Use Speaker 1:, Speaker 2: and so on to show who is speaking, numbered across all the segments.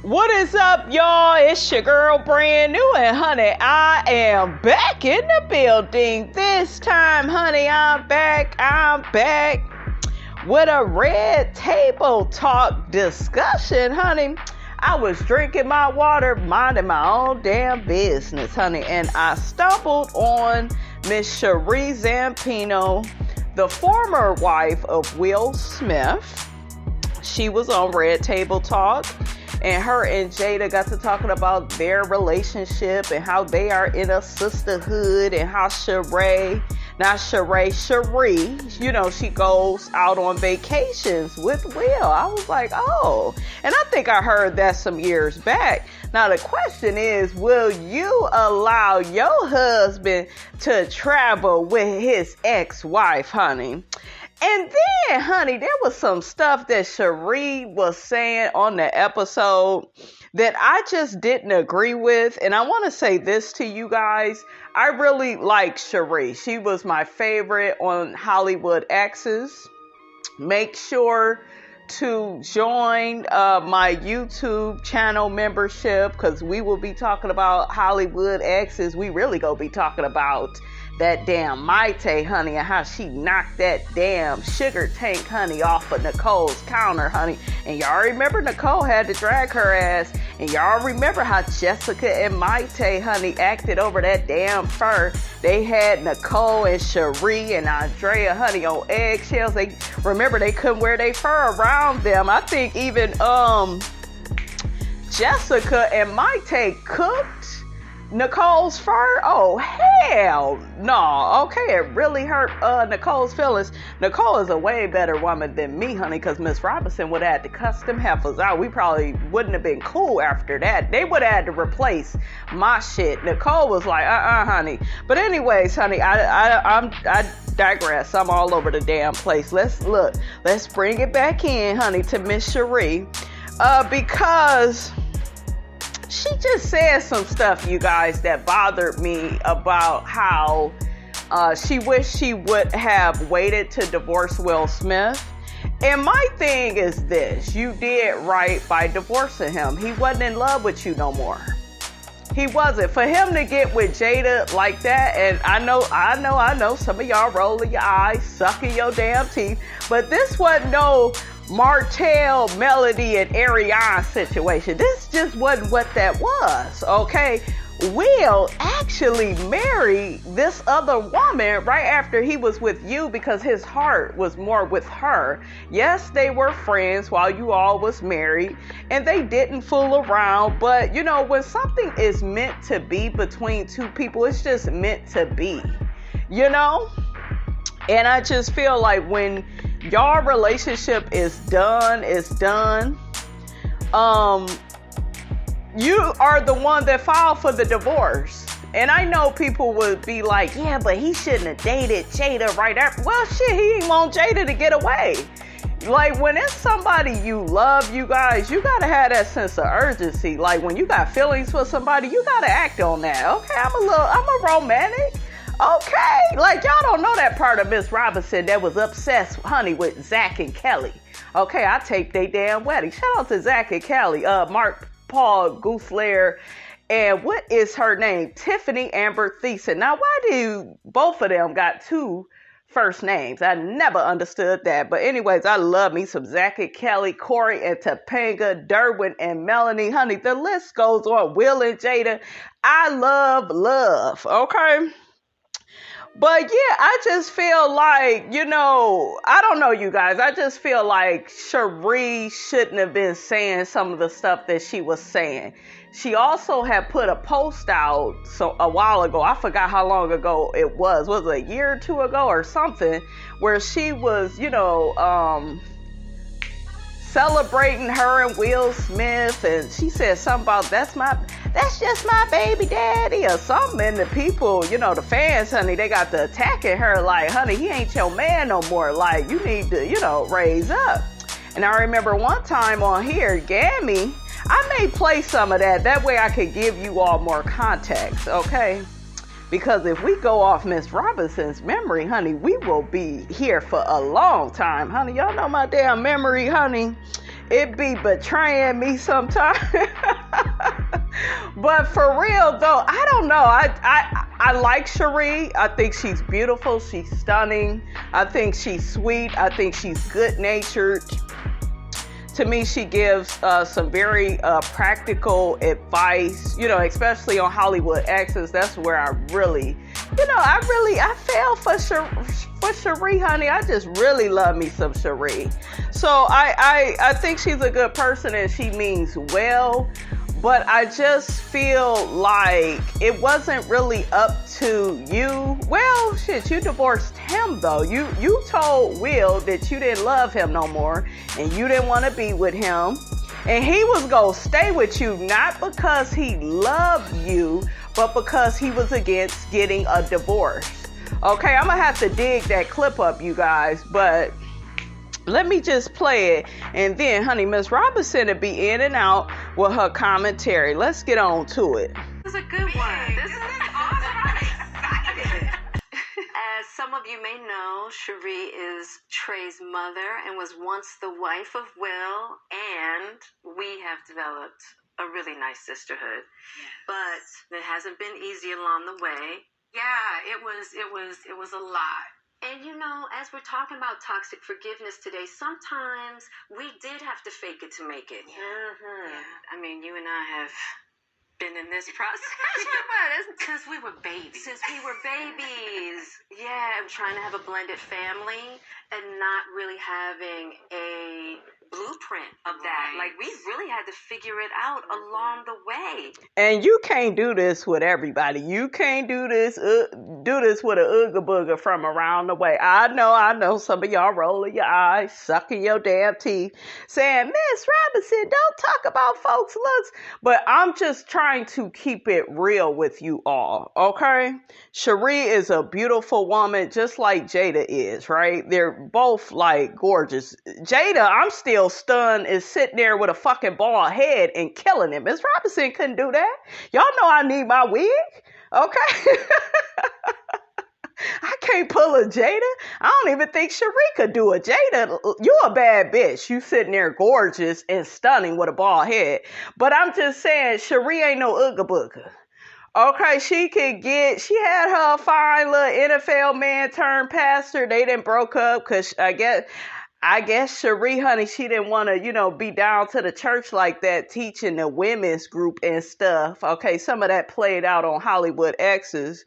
Speaker 1: What is up, y'all? It's your girl, brand new, and honey, I am back in the building. This time, honey, I'm back with a red table talk discussion, honey. I was drinking my water, minding my own damn business, honey, and I stumbled on Miss Sheree ZAMPINO, the former wife of Will Smith. She was on Red Table Talk, and her and Jada got to talking about their relationship and how they are in a sisterhood, and how Sheree, you know, she goes out on vacations with Will. I was like, oh, and I think I heard that some years back. Now the question is, will you allow your husband to travel with his ex-wife, honey? And then, honey, there was some stuff that Sheree was saying on the episode that I just didn't agree with. And I want to say this to you guys. I really like Sheree. She was my favorite on Hollywood Exes. Make sure to join my YouTube channel membership, because we will be talking about Hollywood Exes. We really gonna be talking about that damn Maite, honey, and how she knocked that damn sugar tank, honey, off of Nicole's counter, honey. And y'all remember Nicole had to drag her ass. And y'all remember how Jessica and Maite, honey, acted over that damn fur. They had Nicole and Sheree and Andrea, honey, on eggshells. They couldn't wear their fur around them. I think even Jessica and Maite cooked Nicole's fur. Oh, hell no. Okay, it really hurt Nicole's feelings. Nicole is a way better woman than me, honey, because Miss Robinson would have had to cuss them heifers out. We probably wouldn't have been cool after that. They would have had to replace my shit. Nicole was like, honey. But anyways, honey, I digress. I'm all over the damn place. Let's bring it back in, honey, to Miss Sheree, because she just said some stuff, you guys, that bothered me about how she wished she would have waited to divorce Will Smith. And my thing is this: you did right by divorcing him. He wasn't in love with you no more. He wasn't. For him to get with Jada like that, and I know some of y'all rolling your eyes, sucking your damn teeth, but this wasn't no Martell, Melody, and Ariana situation. This just wasn't what that was, okay? Will actually married this other woman right after he was with you, because his heart was more with her. Yes, they were friends while you all was married, and they didn't fool around, but you know, when something is meant to be between two people, it's just meant to be, you know? And I just feel like when your relationship is done, you are the one that filed for the divorce. And I know people would be like, yeah, but he shouldn't have dated Jada right after. Well, shit, he didn't want Jada to get away. Like, when it's somebody you love, you guys, you gotta have that sense of urgency. Like, when you got feelings for somebody, you gotta act on that. Okay, I'm a romantic. Okay, like, y'all don't know that part of Miss Robinson that was obsessed, honey, with Zach and Kelly. Okay, I taped they damn wedding. Shout out to Zach and Kelly, Mark Paul Gouselaar, and what is her name? Tiffany Amber Thiessen. Now, why do both of them got two first names? I never understood that. But anyways, I love me some Zach and Kelly, Corey and Topanga, Derwin and Melanie. Honey, the list goes on. Will and Jada. I love, okay? But yeah, I just feel like, you know, I don't know, you guys. I just feel like Sheree shouldn't have been saying some of the stuff that she was saying. She also had put a post out a while ago. I forgot how long ago it was. Was it a year or two ago or something? Where she was, you know, celebrating her and Will Smith, and she said something about that's just my baby daddy or something, and the people, you know, the fans, honey, they got to attacking her like, honey, he ain't your man no more, like, you need to, you know, raise up. And I remember one time on here, Gammy, I may play some of that way I could give you all more context, okay? Because if we go off Miss Robinson's memory, honey, we will be here for a long time, honey. Y'all know my damn memory, honey. it be betraying me sometimes. But for real though, I don't know. I like Sheree. I think she's beautiful. She's stunning. I think she's sweet. I think she's good natured. To me, she gives some very practical advice, especially on Hollywood exes. That's where I really, I fell for Sheree, honey. I just really love me some Sheree. So I think she's a good person and she means well. But I just feel like it wasn't really up to you. Well, shit, you divorced him though. You told Will that you didn't love him no more and you didn't want to be with him. And he was going to stay with you not because he loved you, but because he was against getting a divorce. Okay, I'm going to have to dig that clip up, you guys, but let me just play it, and then, honey, Miss Robinson will be in and out with her commentary. Let's get on to it.
Speaker 2: This is a good one. This is awesome. As some of you may know, Sheree is Trey's mother and was once the wife of Will, and we have developed a really nice sisterhood. Yes. But it hasn't been easy along the way.
Speaker 3: Yeah, it was a lot.
Speaker 2: And as we're talking about toxic forgiveness today, sometimes we did have to fake it to make it.
Speaker 3: Yeah.
Speaker 2: I mean, you and I have been in this process.
Speaker 3: Since we were babies.
Speaker 2: Yeah, I'm trying to have a blended family and not really having a blueprint of that. Like, we really had to figure it out along the way.
Speaker 1: And you can't do this with everybody. You can't do this with a ooga booga from around the way. I know some of y'all rolling your eyes, sucking your damn teeth, saying, Miss Robinson, don't talk about folks' looks. But I'm just trying to keep it real with you all, okay? Sheree is a beautiful woman, just like Jada is, right? They're both, like, gorgeous. Jada, I'm still stunned, is sitting there with a fucking bald head and killing it. Miss Robinson couldn't do that. Y'all know I need my wig, okay? I can't pull a Jada. I don't even think Sheree could do a Jada. You a bad bitch. You sitting there gorgeous and stunning with a bald head. But I'm just saying, Sheree ain't no ooga booga. Okay, she had her fine little NFL man turned pastor. They didn't broke up because I guess Sheree, honey, she didn't want to, be down to the church like that, teaching the women's group and stuff. Okay, some of that played out on Hollywood exes.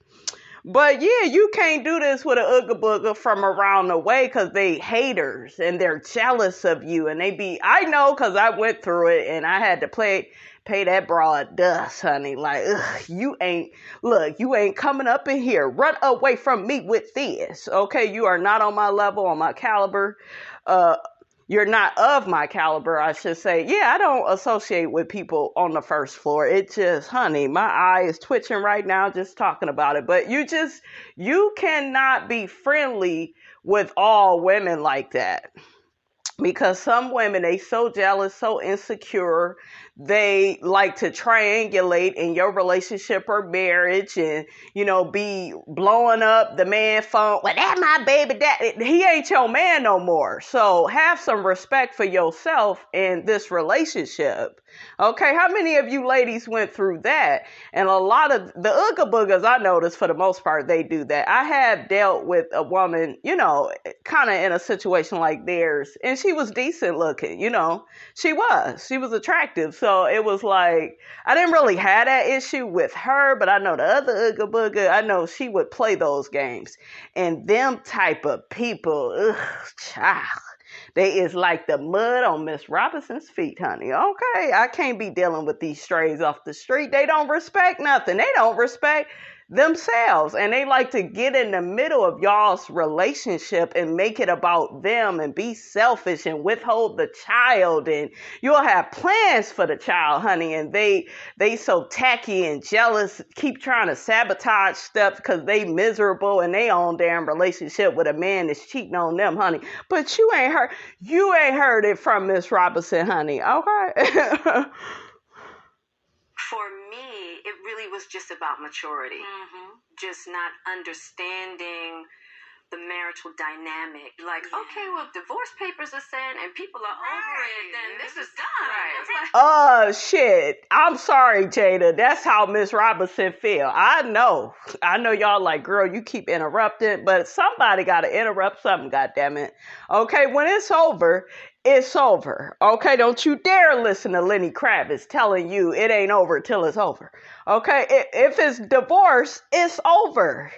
Speaker 1: But yeah, you can't do this with an ooga booga from around the way because they haters and they're jealous of you. And I know because I went through it and I had to pay that broad dust, honey. Like, you ain't coming up in here. Run away from me with this. Okay, you are not on my level, on my caliber. You're not of my caliber, I should say. Yeah, I don't associate with people on the first floor. It just, honey, my eye is twitching right now just talking about it. But you cannot be friendly with all women like that. Because some women, they so jealous, so insecure, they like to triangulate in your relationship or marriage and, be blowing up the man phone. Well, that's my baby daddy. He ain't your man no more. So have some respect for yourself in this relationship. Okay, how many of you ladies went through that? And a lot of the ooga boogas, I noticed for the most part, they do that. I have dealt with a woman, kind of in a situation like theirs, and she was decent looking, she was attractive. So it was like, I didn't really have that issue with her, but I know the other ooga booga, I know she would play those games. And them type of people, child. They is like the mud on Miss Robinson's feet, honey. Okay, I can't be dealing with these strays off the street. They don't respect nothing. They don't respect themselves. And they like to get in the middle of y'all's relationship and make it about them and be selfish and withhold the child. And you'll have plans for the child, honey. And they so tacky and jealous, keep trying to sabotage stuff because they miserable in their own damn relationship with a man that's cheating on them, honey. But you ain't heard it from Miss Robinson, honey. Okay.
Speaker 2: For me, it really was just about maturity.
Speaker 3: Mm-hmm.
Speaker 2: Just not understanding the marital dynamic. Like, okay, well, if divorce papers are sent and people are over it, then this is done.
Speaker 3: Right.
Speaker 2: It's like,
Speaker 1: Shit. I'm sorry, Jada. That's how Miss Robinson feel. I know y'all like, girl, you keep interrupting, but somebody got to interrupt something, goddammit. Okay, when it's over, it's over. Okay, don't you dare listen to Lenny Kravitz telling you it ain't over till it's over. Okay, if it's divorce, it's over.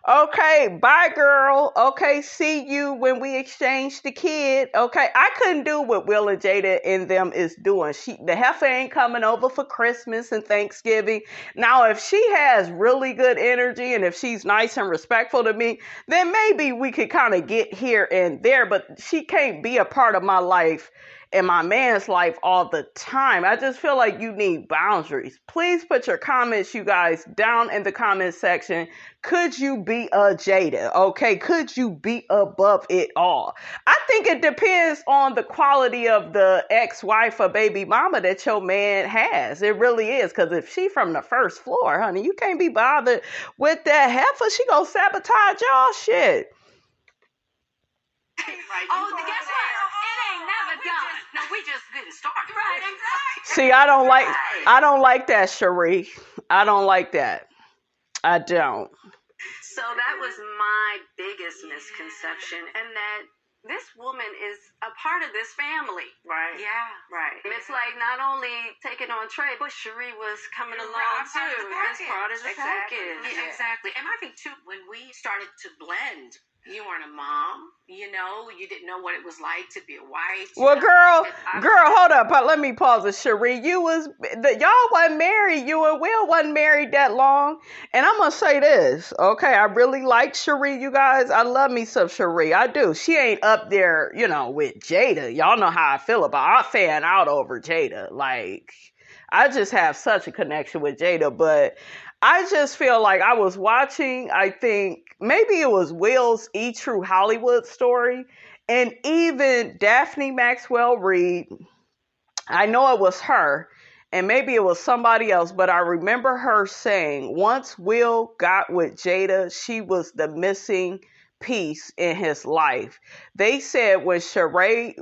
Speaker 1: Okay, bye, girl. Okay, see you when we exchange the kid. Okay, I couldn't do what Will and Jada and them is doing. The heifer ain't coming over for Christmas and Thanksgiving. Now, if she has really good energy and if she's nice and respectful to me, then maybe we could kind of get here and there, but she can't be a part of my life and my man's life all the time. I just feel like you need boundaries. Please put your comments, you guys, down in the comment section. Could you be a Jada? Okay, could you be above it all? I think it depends on the quality of the ex-wife or baby mama that your man has. It really is, because if she from the first floor, honey, you can't be bothered with that heifer. She gonna sabotage y'all shit.
Speaker 3: Right.
Speaker 2: oh, guess what? It ain't never done.
Speaker 3: No, we just getting started.
Speaker 2: Right, exactly.
Speaker 1: See, I don't like that, Sheree. I don't like that. I don't.
Speaker 2: So that was my biggest misconception, and that this woman is a part of this family.
Speaker 3: Right.
Speaker 2: Yeah.
Speaker 3: Right.
Speaker 2: It's like not only taking on Trey, but Sheree was coming along too as part of the package.
Speaker 3: Yeah, exactly. And I think too, when we started to blend, you weren't a mom, you know, you didn't know what it was like to be a wife.
Speaker 1: Well, girl, hold up. Let me pause it, Sheree. Y'all wasn't married. You and Will wasn't married that long. And I'm going to say this, okay? I really like Sheree, you guys. I love me some Sheree. I do. She ain't up there, you know, with Jada. Y'all know how I feel about her. I fan out over Jada. Like, I just have such a connection with Jada, but I just feel like I was watching, I think, maybe it was Will's E! True Hollywood story, and even Daphne Maxwell Reid, I know it was her, and maybe it was somebody else, but I remember her saying once Will got with Jada, she was the missing piece in his life. They said when Sheree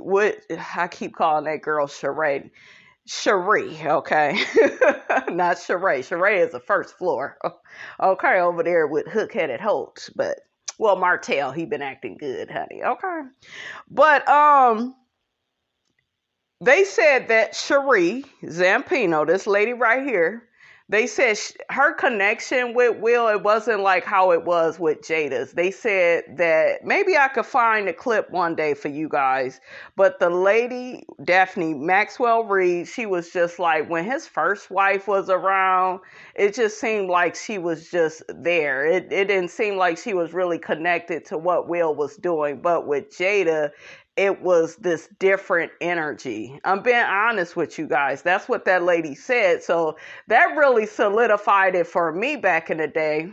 Speaker 1: I keep calling that girl Sheree, okay? Not Sheree. Sheree is the first floor. Okay, over there with hook-headed Holtz. But, well, Martell, he been acting good, honey. Okay. But, they said that Sheree ZAMPINO, this lady right here, they said her connection with Will, it wasn't like how it was with Jada's. They said that maybe I could find a clip one day for you guys. But the lady, Daphne Maxwell Reid, she was just like, when his first wife was around, it just seemed like she was just there. It didn't seem like she was really connected to what Will was doing. But with Jada, it was this different energy. I'm being honest with you guys. That's what that lady said. So that really solidified it for me back in the day.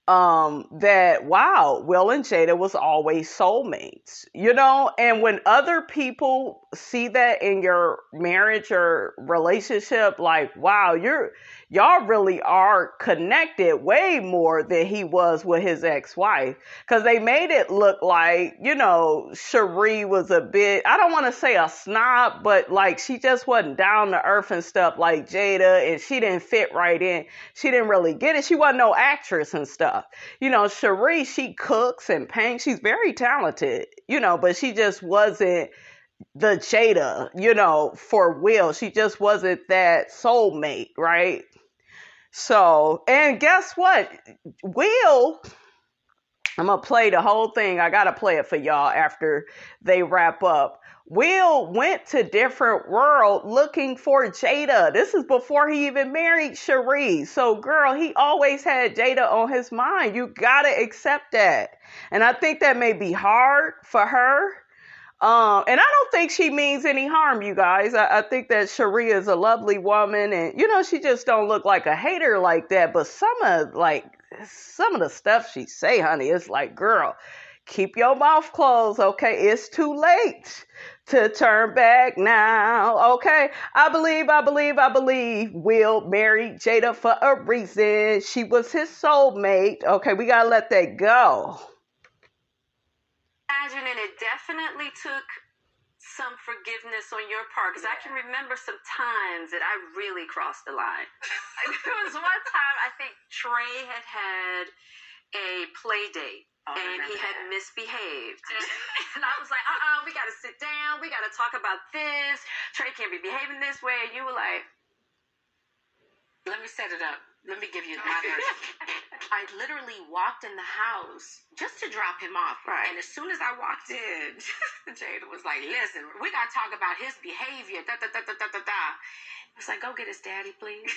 Speaker 1: That, wow, Will and Jada was always soulmates, you know? And when other people see that in your marriage or relationship, like, wow, y'all really are connected way more than he was with his ex-wife. Because they made it look like, you know, Sheree was a bit, I don't want to say a snob, but like she just wasn't down to earth and stuff like Jada, and she didn't fit right in. She didn't really get it. She wasn't no actress and stuff. You know, Sheree, she cooks and paints. She's very talented, you know, but she just wasn't the Jada, you know, for Will. She just wasn't that soulmate, right? So, and guess what? Will, I'm going to play the whole thing. I got to play it for y'all after they wrap up. Will went to different world looking for Jada. This is before he even married Sheree. So, girl, he always had Jada on his mind. You got to accept that. And I think that may be hard for her. And I don't think she means any harm, you guys. I think that Sheree is a lovely woman, and you know, she just don't look like a hater like that. But some of the stuff she say, honey, it's like, girl, keep your mouth closed, okay? It's too late to turn back now, okay? I believe Will married Jada for a reason. She was his soulmate, okay? We gotta let that go.
Speaker 2: imagine, and it definitely took some forgiveness on your part, because I can remember some times that I really crossed the line. There was one time I think Trey had a play date. And he had misbehaved. And I was like, we got to sit down. We got to talk about this. Trey can't be behaving this way. And you were like,
Speaker 3: let me set it up. Let me give you my version. I literally walked in the house just to drop him off.
Speaker 2: Right.
Speaker 3: And as soon as I walked in, Jada was like, listen, we got to talk about his behavior. Da, da, da, da, da, da, da. I was like, go get his daddy, please.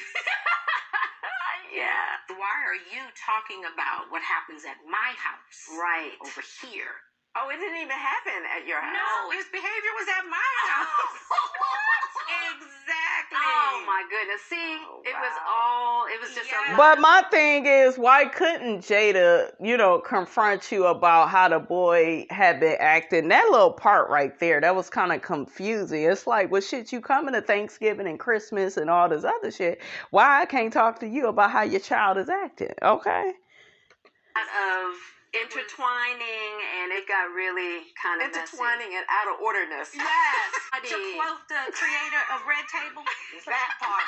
Speaker 2: yeah.
Speaker 3: Why are you talking about what happens at my house?
Speaker 2: Right.
Speaker 3: Over here.
Speaker 2: Oh, it didn't even happen at your house.
Speaker 3: No, his behavior was at my house. Exactly.
Speaker 2: Oh my goodness. See, it was just a
Speaker 1: But my thing is, why couldn't Jada, confront you about how the boy had been acting? That little part right there, that was kind of confusing. It's like, well, shit, you coming to Thanksgiving and Christmas and all this other shit. Why I can't talk to you about how your child is acting? Okay.
Speaker 2: Of intertwining, and it got really kind of
Speaker 4: intertwining and out of orderness.
Speaker 3: Yes. To quote the creator of Red Table, that part.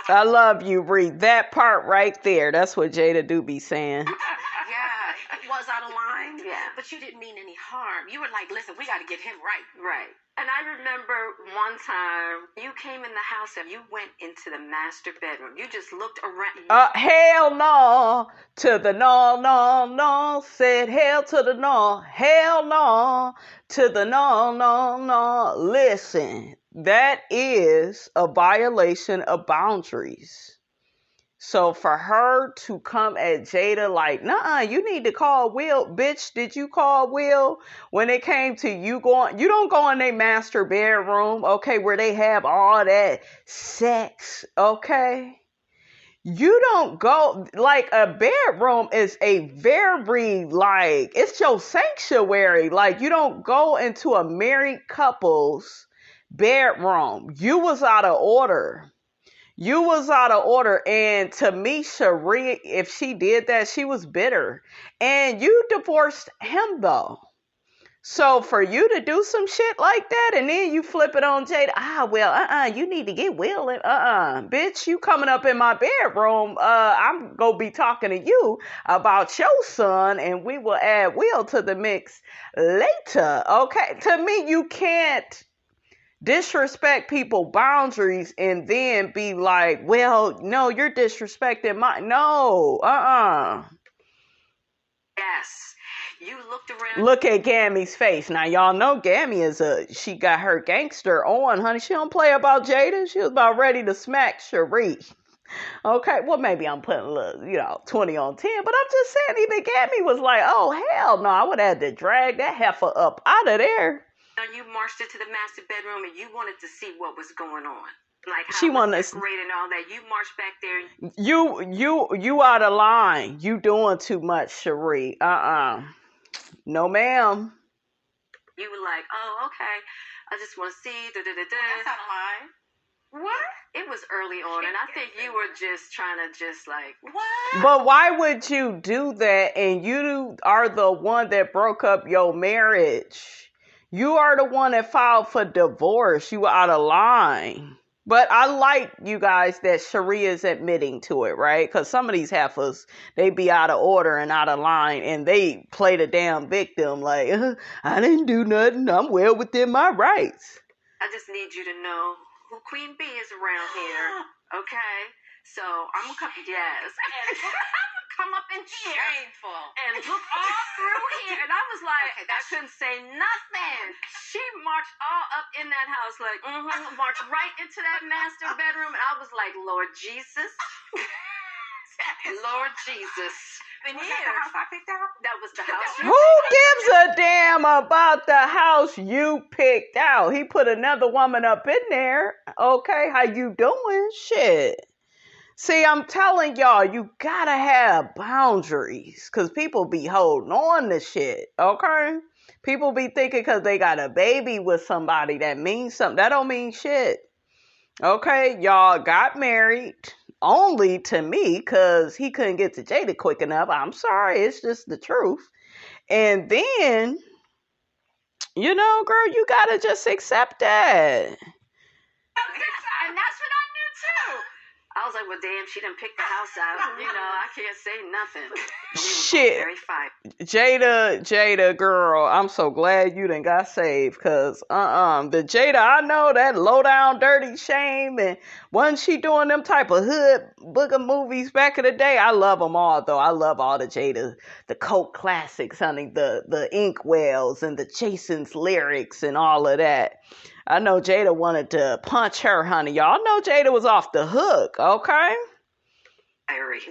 Speaker 1: I love you, Bree. That part right there. That's what Jada do be saying.
Speaker 3: Yeah, it was out of line.
Speaker 2: Yeah.
Speaker 3: But you didn't mean any harm. You were like, listen, we got to get him right.
Speaker 2: Right. And I remember one time you came in the house and you went into the master bedroom. You just looked around.
Speaker 1: Hell no to the no. Said hell to the no. Hell no to the no. Listen, that is a violation of boundaries. So for her to come at Jada like, nah, you need to call Will. Bitch, did you call Will when it came to you going? You don't go in their master bedroom, okay, where they have all that sex, okay? You don't go, like, a bedroom is a very, like, it's your sanctuary. Like, you don't go into a married couple's bedroom. You was out of order. You was out of order, and to me, Sheree, if she did that, she was bitter. And you divorced him, though. So for you to do some shit like that, and then you flip it on Jada, you need to get Will in, bitch, you coming up in my bedroom, I'm gonna be talking to you about your son, and we will add Will to the mix later, okay? To me, you can't disrespect people's boundaries and then be like, well, no, you're disrespecting no,
Speaker 2: Yes. You looked around.
Speaker 1: Look at Gammy's face. Now, y'all know Gammy she got her gangster on, honey. She don't play about Jada. She was about ready to smack Sheree. Okay, well, maybe I'm putting a little, 20 on 10, but I'm just saying, even Gammy was like, oh, hell no, I would have had to drag that heifer up out of there.
Speaker 2: You marched into the master bedroom and you wanted to see what was going on. Like how
Speaker 1: she wanted
Speaker 2: to decorate and all that. You marched back there.
Speaker 1: You out of line. You doing too much, Sheree. No, ma'am.
Speaker 2: You were like, oh, okay. I just want to see.
Speaker 3: That's out of line. What?
Speaker 2: It was early on, and I think you were just trying to like...
Speaker 3: What?
Speaker 1: But why would you do that, and you are the one that broke up your marriage? You are the one that filed for divorce. You were out of line. But I like you guys that Sheree is admitting to it, right? Because some of these heifers, they be out of order and out of line, and they play the damn victim like, I didn't do nothing. I'm well within my rights.
Speaker 2: I just need you to know who Queen B is around here, okay? So I'm gonna come up in here
Speaker 3: Shameful.
Speaker 2: and look all through here, and I was like,
Speaker 3: Okay,
Speaker 2: I couldn't say nothing. She marched all up in that house, like, marched right into that master bedroom, and I was like, Lord Jesus, Lord Jesus.
Speaker 3: And was that the house I picked out?
Speaker 2: That was the house.
Speaker 1: Who gives a damn about the house you picked out? He put another woman up in there. Okay, how you doing? Shit. See, I'm telling y'all, you gotta have boundaries, because people be holding on to shit, okay? People be thinking because they got a baby with somebody that means something. That don't mean shit. Okay, y'all got married only to me because he couldn't get to Jada quick enough. I'm sorry, it's just the truth. And then You know, girl, you gotta just accept that.
Speaker 3: And that's what I knew too.
Speaker 2: I was like, well, damn, she done picked the house out. You know, I can't say nothing. We were
Speaker 1: Shit.
Speaker 2: very fight.
Speaker 1: Jada, girl, I'm so glad you done got saved, cause the Jada I know, that low down dirty shame, and wasn't she doing them type of hood booger movies back in the day? I love them all though. I love all the Jada, the cult classics, honey, the Inkwells and the Jason's lyrics and all of that. I know Jada wanted to punch her, honey. Y'all know Jada was off the hook, okay?
Speaker 4: Yes,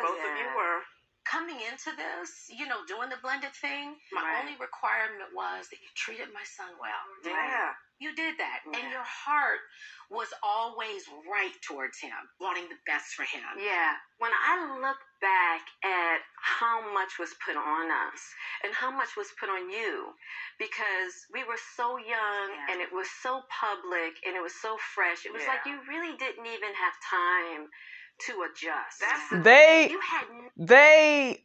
Speaker 4: both of you were.
Speaker 3: Coming into this, you know, doing the blended thing, my only requirement was that you treated my son well.
Speaker 4: Yeah.
Speaker 3: You did that. And your heart was always right towards him, wanting the best for him.
Speaker 2: Yeah. When I look back at how much was put on us and how much was put on you, because we were so young and it was so public and it was so fresh. It was like you really didn't even have time to adjust.
Speaker 1: They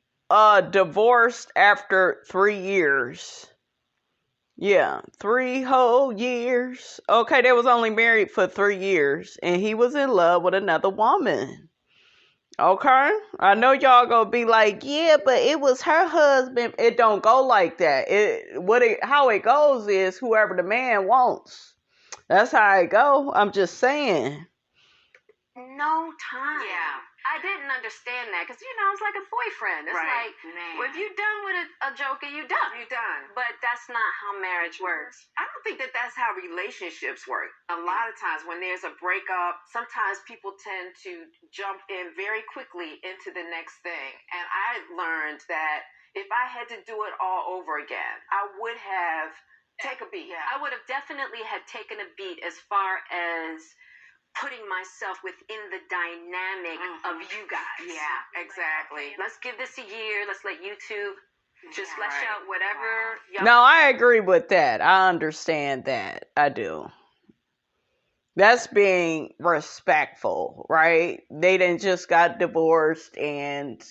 Speaker 1: divorced after 3 years. Yeah, 3 whole years. Okay, they was only married for 3 years, and he was in love with another woman. Okay, I know y'all gonna be like, yeah, but it was her husband. It don't go like that. How it goes is whoever the man wants. That's how it go. I'm just saying.
Speaker 2: No time.
Speaker 3: Yeah.
Speaker 2: I didn't understand that because, you know, it's like a boyfriend. It's like, well, if you're done with a joker, you're done.
Speaker 4: You're done.
Speaker 2: But that's not how marriage works.
Speaker 4: I don't think that that's how relationships work. A lot of times when there's a breakup, sometimes people tend to jump in very quickly into the next thing. And I learned that if I had to do it all over again, I would have taken a beat.
Speaker 2: I would have definitely had taken a beat as far as putting myself within the dynamic of you guys.
Speaker 4: Yeah, exactly.
Speaker 2: Let's give this a year. Let's let YouTube just flesh out whatever.
Speaker 1: No, I agree with that. I understand that. I do. That's being respectful, right? They didn't just got divorced and,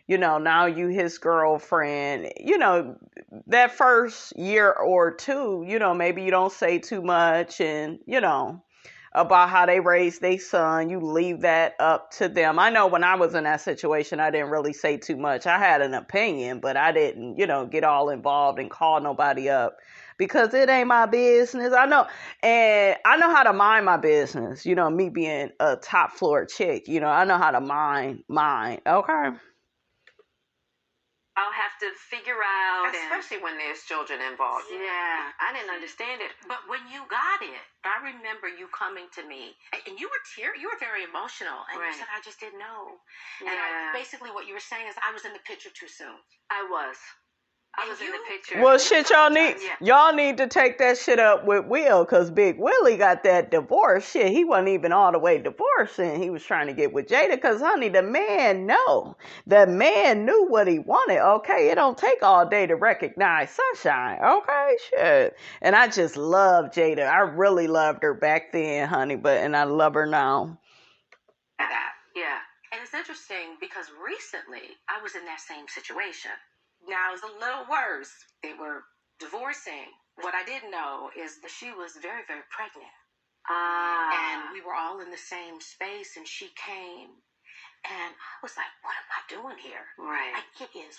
Speaker 1: you know, now you his girlfriend. You know, that first year or two, you know, maybe you don't say too much and, you know, about how they raised their son. You leave that up to them. I know when I was in that situation, I didn't really say too much. I had an opinion, but I didn't, you know, get all involved and call nobody up because it ain't my business. I know. And I know how to mind my business. You know, me being a top floor chick, you know, I know how to mind mine. Okay.
Speaker 2: I'll have to figure out.
Speaker 4: Especially when there's children involved.
Speaker 2: Yeah, I didn't understand it.
Speaker 3: But when you got it, I remember you coming to me, and you were very emotional, and you said, I just didn't know. And basically what you were saying is I was in the picture too soon.
Speaker 2: I was in the picture.
Speaker 1: Well, shit, y'all need to take that shit up with Will, because Big Willie got that divorce. Shit, he wasn't even all the way divorced, and he was trying to get with Jada, because, honey, the man knew what he wanted, okay? It don't take all day to recognize sunshine, okay? Shit. And I just love Jada. I really loved her back then, honey, and I love her now.
Speaker 3: Yeah. And it's interesting, because recently, I was in that same situation. Now, it's a little worse. They were divorcing. What I didn't know is that she was very, very pregnant. And we were all in the same space, and she came. And I was like, what am I doing here?
Speaker 2: Right.
Speaker 3: Like, it is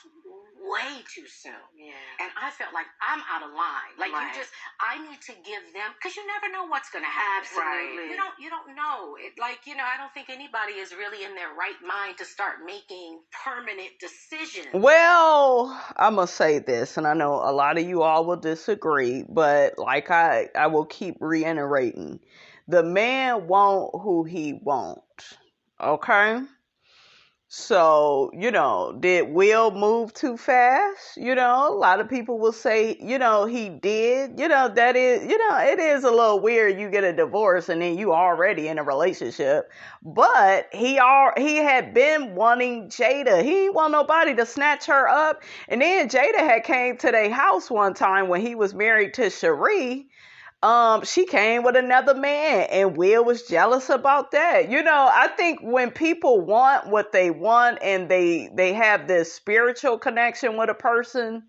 Speaker 3: way too soon. Yeah. And I felt like I'm out of line. Like, I need to give them, because you never know what's going to happen.
Speaker 2: Absolutely.
Speaker 3: You don't know. I don't think anybody is really in their right mind to start making permanent decisions.
Speaker 1: Well, I'm going to say this, and I know a lot of you all will disagree, but like I will keep reiterating, the man want who he want, okay? So, you know, did Will move too fast? You know, a lot of people will say, you know, he did. You know, that is, you know, it is a little weird. You get a divorce and then you already in a relationship. But he had been wanting Jada. He didn't want nobody to snatch her up. And then Jada had came to their house one time when he was married to Sheree. She came with another man, and Will was jealous about that. You know, I think when people want what they want and they have this spiritual connection with a person,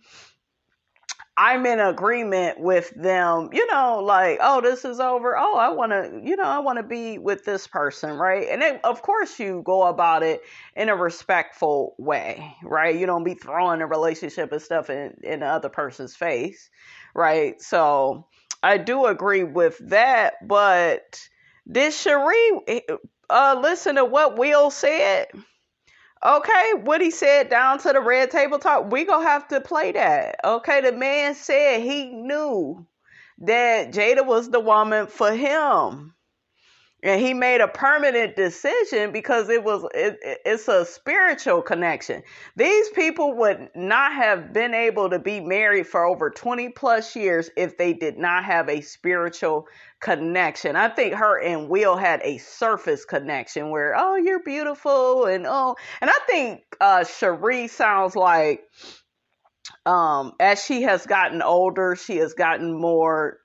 Speaker 1: I'm in agreement with them, like, oh, this is over. Oh, I want to be with this person, right? And then, of course, you go about it in a respectful way, right? You don't be throwing a relationship and stuff in the other person's face, right? So I do agree with that. But did Sheree listen to what Will said? Okay, what he said down to the red table talk, we gonna have to play that. Okay, the man said he knew that Jada was the woman for him. And he made a permanent decision because it's a spiritual connection. These people would not have been able to be married for over 20 plus years if they did not have a spiritual connection. I think her and Will had a surface connection where, oh, you're beautiful. And I think Sheree sounds like, as she has gotten older, she has gotten more,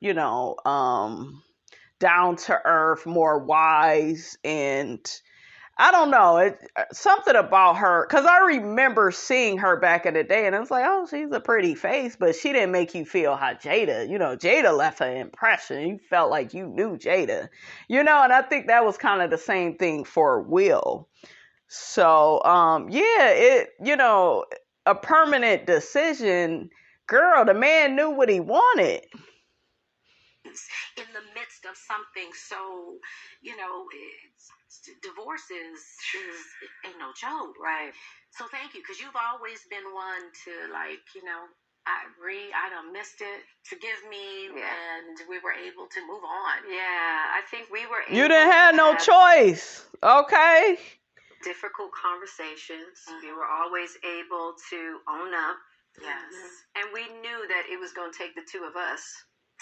Speaker 1: down to earth, more wise, and I don't know, something about her, because I remember seeing her back in the day, and I was like, oh, she's a pretty face, but she didn't make you feel how Jada left an impression. You felt like you knew Jada, and I think that was kind of the same thing for Will. So, a permanent decision, girl, the man knew what he wanted.
Speaker 3: In the midst of something so, divorce is ain't no joke.
Speaker 2: Right.
Speaker 3: So thank you, because you've always been one to, like, I agree, I done missed it, forgive me, and we were able to move on.
Speaker 2: Yeah, I think we were able
Speaker 1: You didn't have no choice, okay?
Speaker 2: Difficult conversations. Mm-hmm. We were always able to own up.
Speaker 3: Yes.
Speaker 2: And we knew that it was going to take the two of us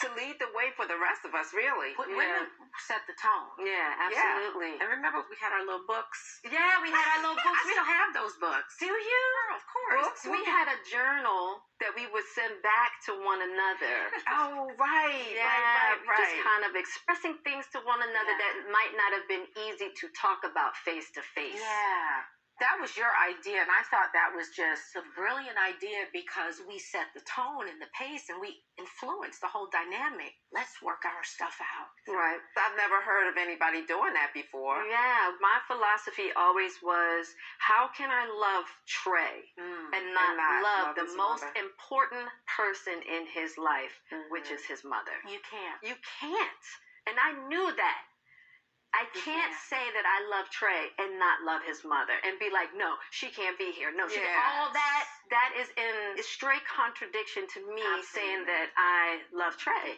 Speaker 4: to lead the way for the rest of us, really.
Speaker 3: Women set the tone.
Speaker 2: Yeah, absolutely.
Speaker 3: Yeah. And remember, we had our little books.
Speaker 2: Yeah, we had our little books.
Speaker 3: We don't have those books.
Speaker 2: Do you?
Speaker 3: Of course.
Speaker 2: Books? We had a journal that we would send back to one another.
Speaker 4: Oh, right.
Speaker 2: Yeah,
Speaker 4: right.
Speaker 2: Just kind of expressing things to one another that might not have been easy to talk about face to face.
Speaker 3: Yeah. That was your idea, and I thought that was just a brilliant idea because we set the tone and the pace, and we influenced the whole dynamic. Let's work our stuff out.
Speaker 4: Right. I've never heard of anybody doing that before.
Speaker 2: Yeah. My philosophy always was, how can I love Trey and not love the most important person in his life, which is his mother?
Speaker 3: You can't.
Speaker 2: You can't. And I knew that. I can't say that I love Trey and not love his mother and be like, no, she can't be here. No, she can't. All that is in straight contradiction to me saying that I love Trey.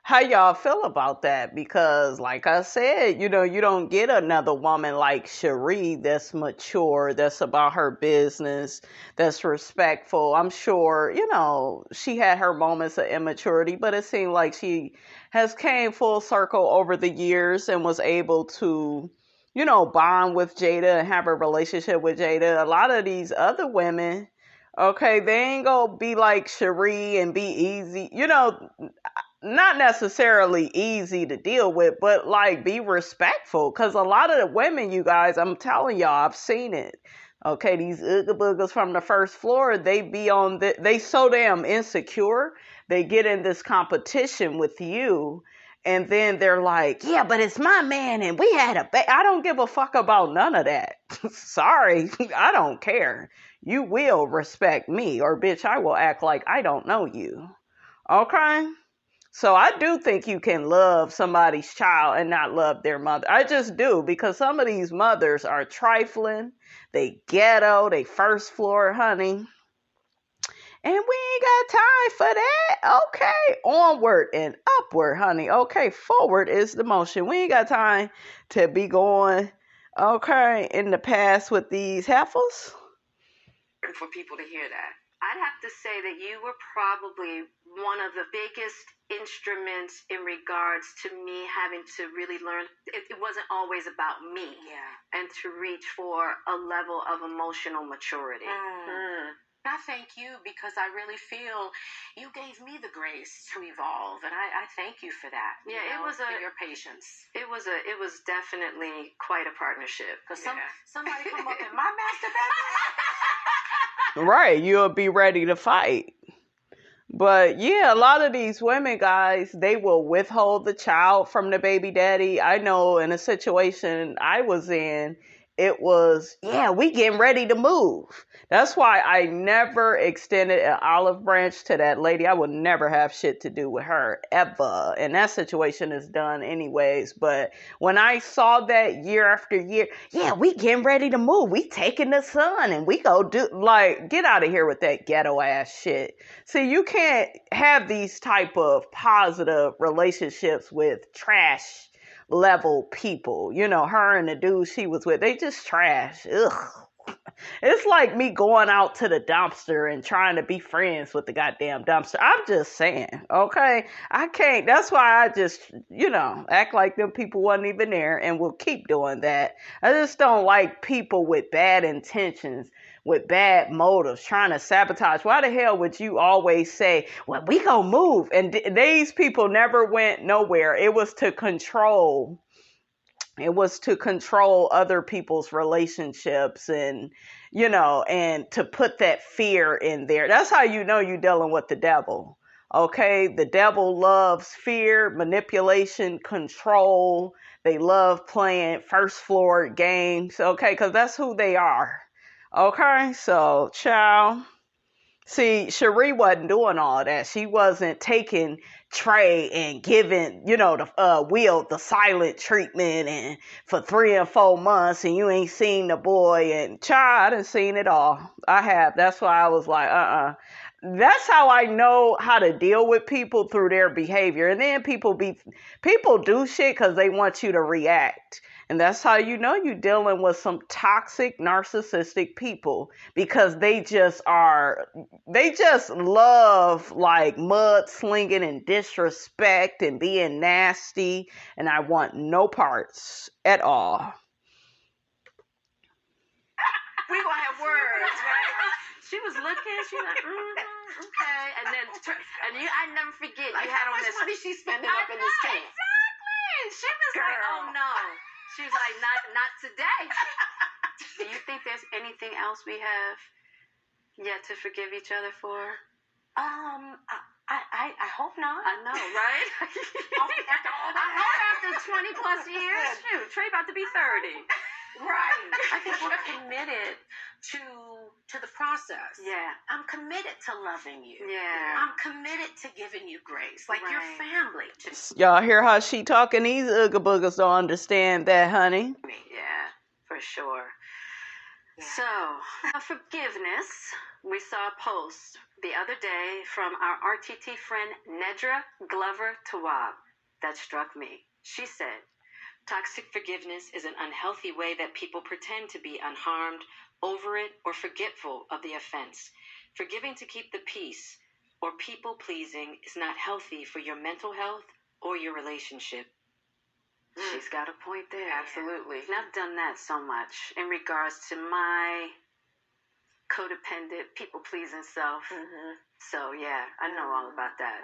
Speaker 1: How y'all feel about that? Because like I said, you don't get another woman like Sheree that's mature, that's about her business, that's respectful. I'm sure, she had her moments of immaturity, but it seemed like she has came full circle over the years and was able to, bond with Jada and have a relationship with Jada. A lot of these other women, okay, they ain't gonna be like Sheree and be easy, not necessarily easy to deal with, but like be respectful. Cause a lot of the women, you guys, I'm telling y'all, I've seen it. Okay, these ooga boogers from the first floor, they be on they so damn insecure. They get in this competition with you, and then they're like, yeah, but it's my man, and we had I don't give a fuck about none of that. Sorry, I don't care. You will respect me, or bitch, I will act like I don't know you. Okay? So I do think you can love somebody's child and not love their mother. I just do, because some of these mothers are trifling. They ghetto, they first floor, honey. And we ain't got time for that. Okay. Onward and upward, honey. Okay. Forward is the motion. We ain't got time to be going, okay, in the past with these heifers.
Speaker 4: For people to hear that.
Speaker 2: I'd have to say that you were probably one of the biggest instruments in regards to me having to really learn. It wasn't always about me.
Speaker 3: Yeah.
Speaker 2: And to reach for a level of emotional maturity.
Speaker 3: I thank you, because I really feel you gave me the grace to evolve, and I thank you for that.
Speaker 2: Yeah,
Speaker 3: for your patience.
Speaker 2: It was definitely quite a partnership.
Speaker 3: Because somebody come up in my master bedroom.
Speaker 1: Right, you'll be ready to fight. But yeah, a lot of these women, guys, they will withhold the child from the baby daddy. I know in a situation I was in, it was, yeah, we getting ready to move. That's why I never extended an olive branch to that lady. I would never have shit to do with her ever. And that situation is done anyways. But when I saw that year after year, yeah, we getting ready to move. We taking the son and we go do, like, get out of here with that ghetto ass shit. See, you can't have these type of positive relationships with trash level people. You know, her and the dude she was with, they just trash. Ugh. It's like me going out to the dumpster and trying to be friends with the goddamn dumpster. I'm just saying, okay? I can't. That's why I just, act like them people wasn't even there, and will keep doing that. I just don't like people with bad intentions, with bad motives, trying to sabotage. Why the hell would you always say, well, we gonna move? And these people never went nowhere. It was to control. It was to control other people's relationships and, and to put that fear in there. That's how you know you're dealing with the devil. Okay. The devil loves fear, manipulation, control. They love playing first floor games. Okay. Cause that's who they are. Okay. So, child. See, Sheree wasn't doing all that. She wasn't taking Trey and giving, the Will the silent treatment and for 3 and 4 months and you ain't seen the boy. And child, I done seen it all. I have. That's why I was like, That's how I know how to deal with people, through their behavior. And then people do shit because they want you to react. And that's how you know you're dealing with some toxic, narcissistic people, because they just love like mudslinging and disrespect and being nasty. And I want no parts at all.
Speaker 2: We gonna have words, right? She was looking, she was like, okay. And then, I never forget,
Speaker 4: like,
Speaker 2: you had
Speaker 4: how
Speaker 2: on
Speaker 4: much
Speaker 2: this.
Speaker 4: money she spending up in this camp?
Speaker 2: Exactly. She was
Speaker 4: Girl.
Speaker 2: like, oh no. She was like, not today. Do you think there's anything else we have yet to forgive each other for?
Speaker 3: I hope not.
Speaker 2: I know, right?
Speaker 3: After all that.
Speaker 2: I hope after 20 plus years. Shoot, Trey about to be 30.
Speaker 3: Right. I think we're committed to the process.
Speaker 2: Yeah.
Speaker 3: I'm committed to loving you.
Speaker 2: Yeah.
Speaker 3: I'm committed to giving you grace. Like your family.
Speaker 1: Y'all hear how she talking? These ooga boogers don't understand that, honey.
Speaker 2: Yeah, for sure.
Speaker 3: Yeah.
Speaker 2: So, forgiveness. We saw a post the other day from our RTT friend Nedra Glover Tawab that struck me. She said, toxic forgiveness is an unhealthy way that people pretend to be unharmed, over it, or forgetful of the offense. Forgiving to keep the peace or people-pleasing is not healthy for your mental health or your relationship. She's got a point there.
Speaker 4: Absolutely.
Speaker 2: And I've done that so much in regards to my codependent, people-pleasing self.
Speaker 4: Mm-hmm.
Speaker 2: So, yeah, I know all about that.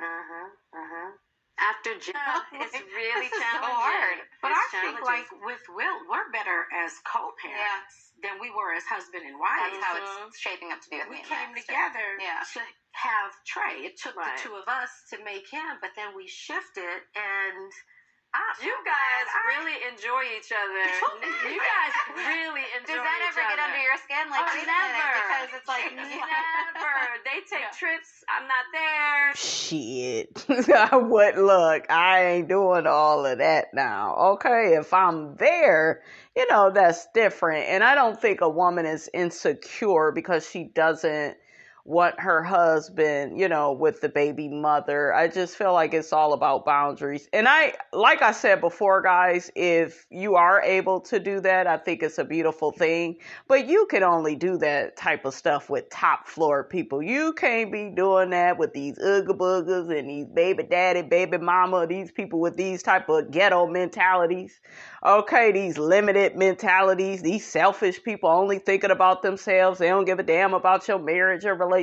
Speaker 2: After jail, it's really
Speaker 3: this
Speaker 2: challenging.
Speaker 3: Is so hard. But
Speaker 2: It's
Speaker 3: I think,
Speaker 2: challenging.
Speaker 3: like, with Will, we're better as co-parents than we were as husband and wife.
Speaker 5: That's how it's shaping up to be with
Speaker 3: We
Speaker 5: me and
Speaker 3: came
Speaker 5: Max.
Speaker 3: together
Speaker 5: Yeah.
Speaker 3: to have Trey. It took
Speaker 2: Right.
Speaker 3: the 2 of us to make him, but then we shifted, and
Speaker 2: You guys really enjoy each other. You guys really enjoy each other.
Speaker 5: Does that ever get under your skin? Like, wait a minute,
Speaker 2: never.
Speaker 5: because it's like,
Speaker 2: Never. They take trips. I'm not there.
Speaker 1: Shit. I ain't doing all of that now. Okay. If I'm there, that's different. And I don't think a woman is insecure because she doesn't want her husband, with the baby mother. I just feel like it's all about boundaries. And like I said before, guys, if you are able to do that, I think it's a beautiful thing. But you can only do that type of stuff with top floor people. You can't be doing that with these ooga boogers and these baby daddy, baby mama, these people with these type of ghetto mentalities. Okay, these limited mentalities, these selfish people only thinking about themselves. They don't give a damn about your marriage or relationship.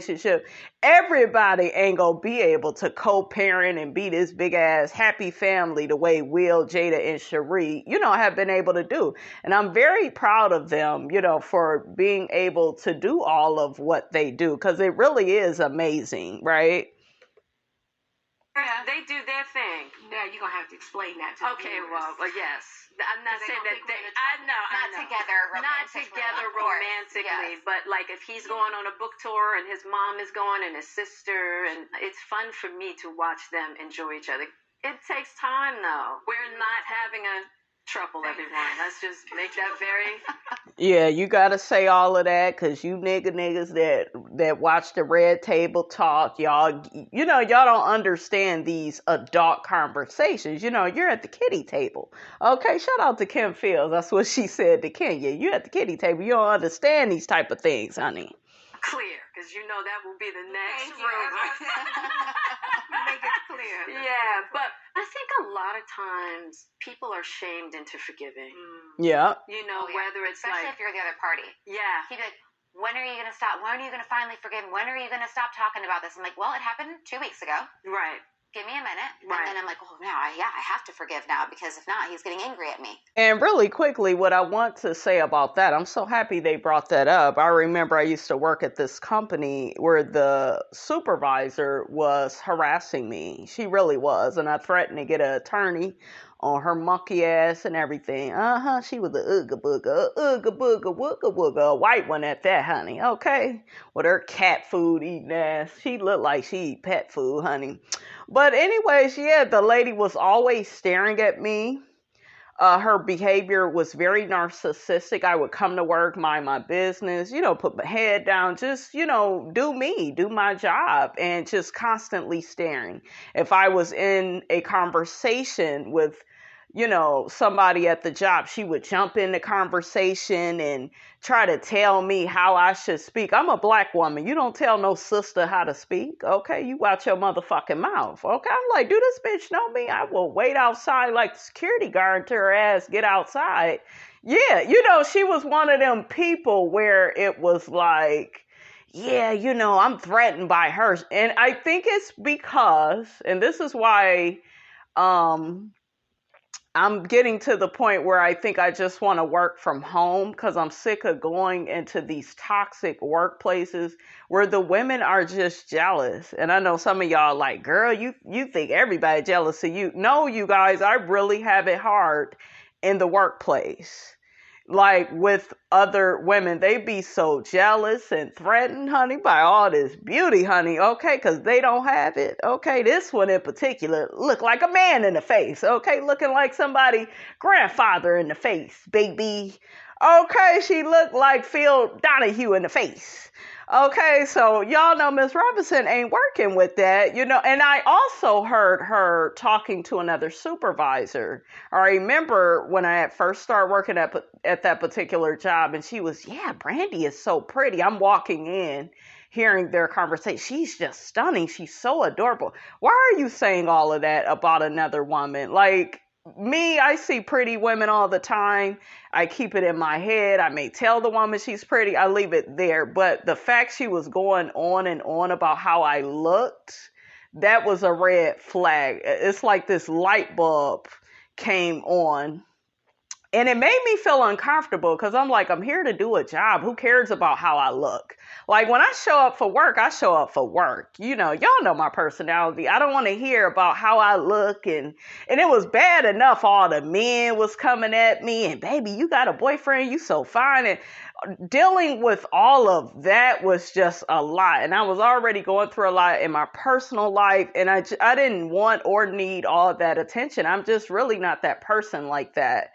Speaker 1: Everybody ain't gonna be able to co-parent and be this big ass happy family the way Will, Jada, and Sheree, have been able to do. And I'm very proud of them, for being able to do all of what they do, because it really is amazing, right?
Speaker 3: Yeah.
Speaker 2: They do their thing.
Speaker 3: Now you're gonna have to explain that to
Speaker 2: Okay,
Speaker 3: viewers.
Speaker 2: well, yes. I'm not
Speaker 3: They
Speaker 2: saying
Speaker 3: don't
Speaker 2: that
Speaker 3: think
Speaker 2: they.
Speaker 3: we're
Speaker 2: I know.
Speaker 5: Not together
Speaker 2: Not
Speaker 5: romantically.
Speaker 2: together
Speaker 5: of course.
Speaker 2: romantically,
Speaker 5: Yes.
Speaker 2: but like if he's going on a book tour and his mom is going and his sister, and it's fun for me to watch them enjoy each other. It takes time though. We're not having a trouble, everyone. Let's just make that very.
Speaker 1: Yeah, you gotta say all of that because you niggas that watch the Red Table Talk, y'all don't understand these adult conversations. You're at the kiddie table. Okay, shout out to Kim Fields. That's what she said to Kenya. You're at the kiddie table. You don't understand these type of things, honey.
Speaker 2: Clear, because that will be the next
Speaker 3: Thank you.
Speaker 2: rumor.
Speaker 3: Make it clear.
Speaker 2: Yeah, but I think a lot of times people are shamed into forgiving.
Speaker 1: Yeah.
Speaker 5: Oh, yeah.
Speaker 2: Whether it's
Speaker 5: especially
Speaker 2: like,
Speaker 5: if you're the other party.
Speaker 2: yeah,
Speaker 5: He'd be like, when are you going to stop? When are you going to finally forgive? When are you going to stop talking about this? I'm like, well, it happened 2 weeks ago.
Speaker 2: right.
Speaker 5: Give me a minute.
Speaker 2: Right.
Speaker 5: And then I'm like, oh, now, I have to forgive now because if not, he's getting angry at me.
Speaker 1: And really quickly, what I want to say about that, I'm so happy they brought that up. I remember I used to work at this company where the supervisor was harassing me. She really was. And I threatened to get an attorney on her monkey ass and everything. She was a ooga booga, wooga wooga, a white one at that, honey. Okay? With her cat food eating ass. She looked like she eat pet food, honey. But anyways, yeah, the lady was always staring at me. Her behavior was very narcissistic. I would come to work, mind my business, put my head down, just, do me, do my job, and just constantly staring. If I was in a conversation with, somebody at the job, she would jump in the conversation and try to tell me how I should speak. I'm a black woman. You don't tell no sister how to speak, okay? You watch your motherfucking mouth, okay? I'm like, do this bitch know me? I will wait outside like the security guard until her ass get outside. Yeah, she was one of them people where it was like, yeah, I'm threatened by her. And I think it's because, and this is why, I'm getting to the point where I think I just want to work from home because I'm sick of going into these toxic workplaces where the women are just jealous. And I know some of y'all like, girl, you think everybody jealous of you. No, you guys, I really have it hard in the workplace. Like with other women, they be so jealous and threatened, honey, by all this beauty, honey, okay, because they don't have it, okay? This one in particular look like a man in the face, okay? Looking like somebody grandfather in the face, baby. Okay, she looked like Phil Donahue in the face. Okay, so y'all know Miss Robinson ain't working with that, and I also heard her talking to another supervisor. I remember when I had first started working at that particular job, and she was, yeah, Brandy is so pretty. I'm walking in, hearing their conversation. She's just stunning. She's so adorable. Why are you saying all of that about another woman? Like, me, I see pretty women all the time. I keep it in my head. I may tell the woman she's pretty. I leave it there. But the fact she was going on and on about how I looked, that was a red flag. It's like this light bulb came on. And it made me feel uncomfortable because I'm like, I'm here to do a job. Who cares about how I look? Like when I show up for work, I show up for work. Y'all know my personality. I don't want to hear about how I look. And it was bad enough all the men was coming at me and baby, you got a boyfriend, you so fine. And dealing with all of that was just a lot. And I was already going through a lot in my personal life. And I didn't want or need all that attention. I'm just really not that person like that.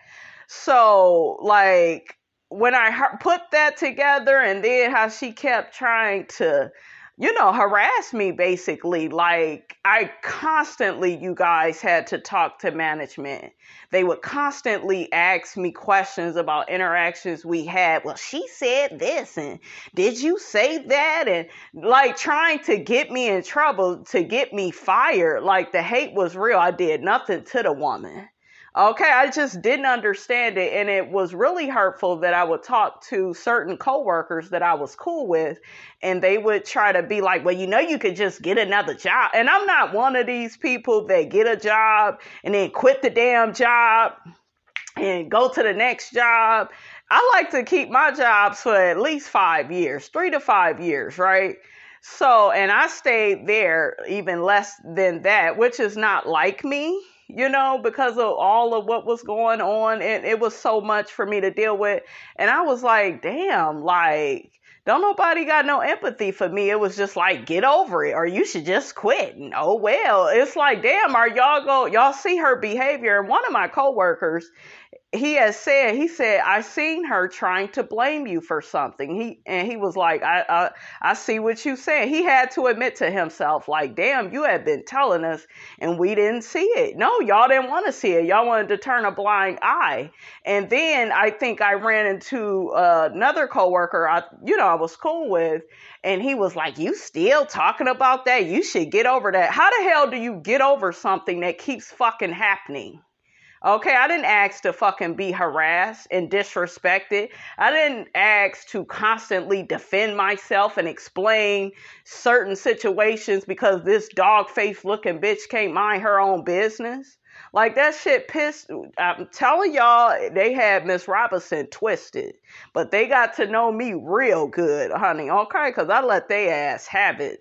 Speaker 1: So, like, when I put that together and then how she kept trying to, harass me, basically, like, I constantly, you guys, had to talk to management. They would constantly ask me questions about interactions we had. Well, she said this, and did you say that? And, like, trying to get me in trouble, to get me fired. Like, the hate was real. I did nothing to the woman. Okay, I just didn't understand it, and it was really hurtful that I would talk to certain coworkers that I was cool with, and they would try to be like, well, you could just get another job. And I'm not one of these people that get a job and then quit the damn job and go to the next job. I like to keep my jobs for at least 5 years, 3 to 5 years, right? So, and I stayed there even less than that, which is not like me, because of all of what was going on. And it was so much for me to deal with. And I was like, damn, like, don't nobody got no empathy for me. It was just like, get over it, or you should just quit. And oh, well, it's like, damn, y'all see her behavior. And one of my coworkers, he said, I seen her trying to blame you for something. He was like, I see what you said. He had to admit to himself, like, damn, you had been telling us and we didn't see it. No, y'all didn't want to see it. Y'all wanted to turn a blind eye. And then I think I ran into another coworker I was cool with, and he was like, you still talking about that? You should get over that. How the hell do you get over something that keeps fucking happening? Okay, I didn't ask to fucking be harassed and disrespected. I didn't ask to constantly defend myself and explain certain situations because this dog-faced looking bitch can't mind her own business. Like, that shit pissed. I'm telling y'all, they had Miss Robinson twisted. But they got to know me real good, honey, okay? Because I let they ass have it.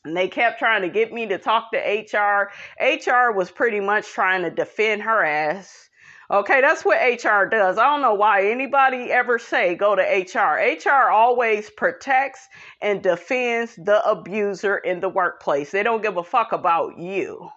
Speaker 1: And they kept trying to get me to talk to HR. HR was pretty much trying to defend her ass. Okay, that's what HR does. I don't know why anybody ever say go to HR. HR always protects and defends the abuser in the workplace. They don't give a fuck about you.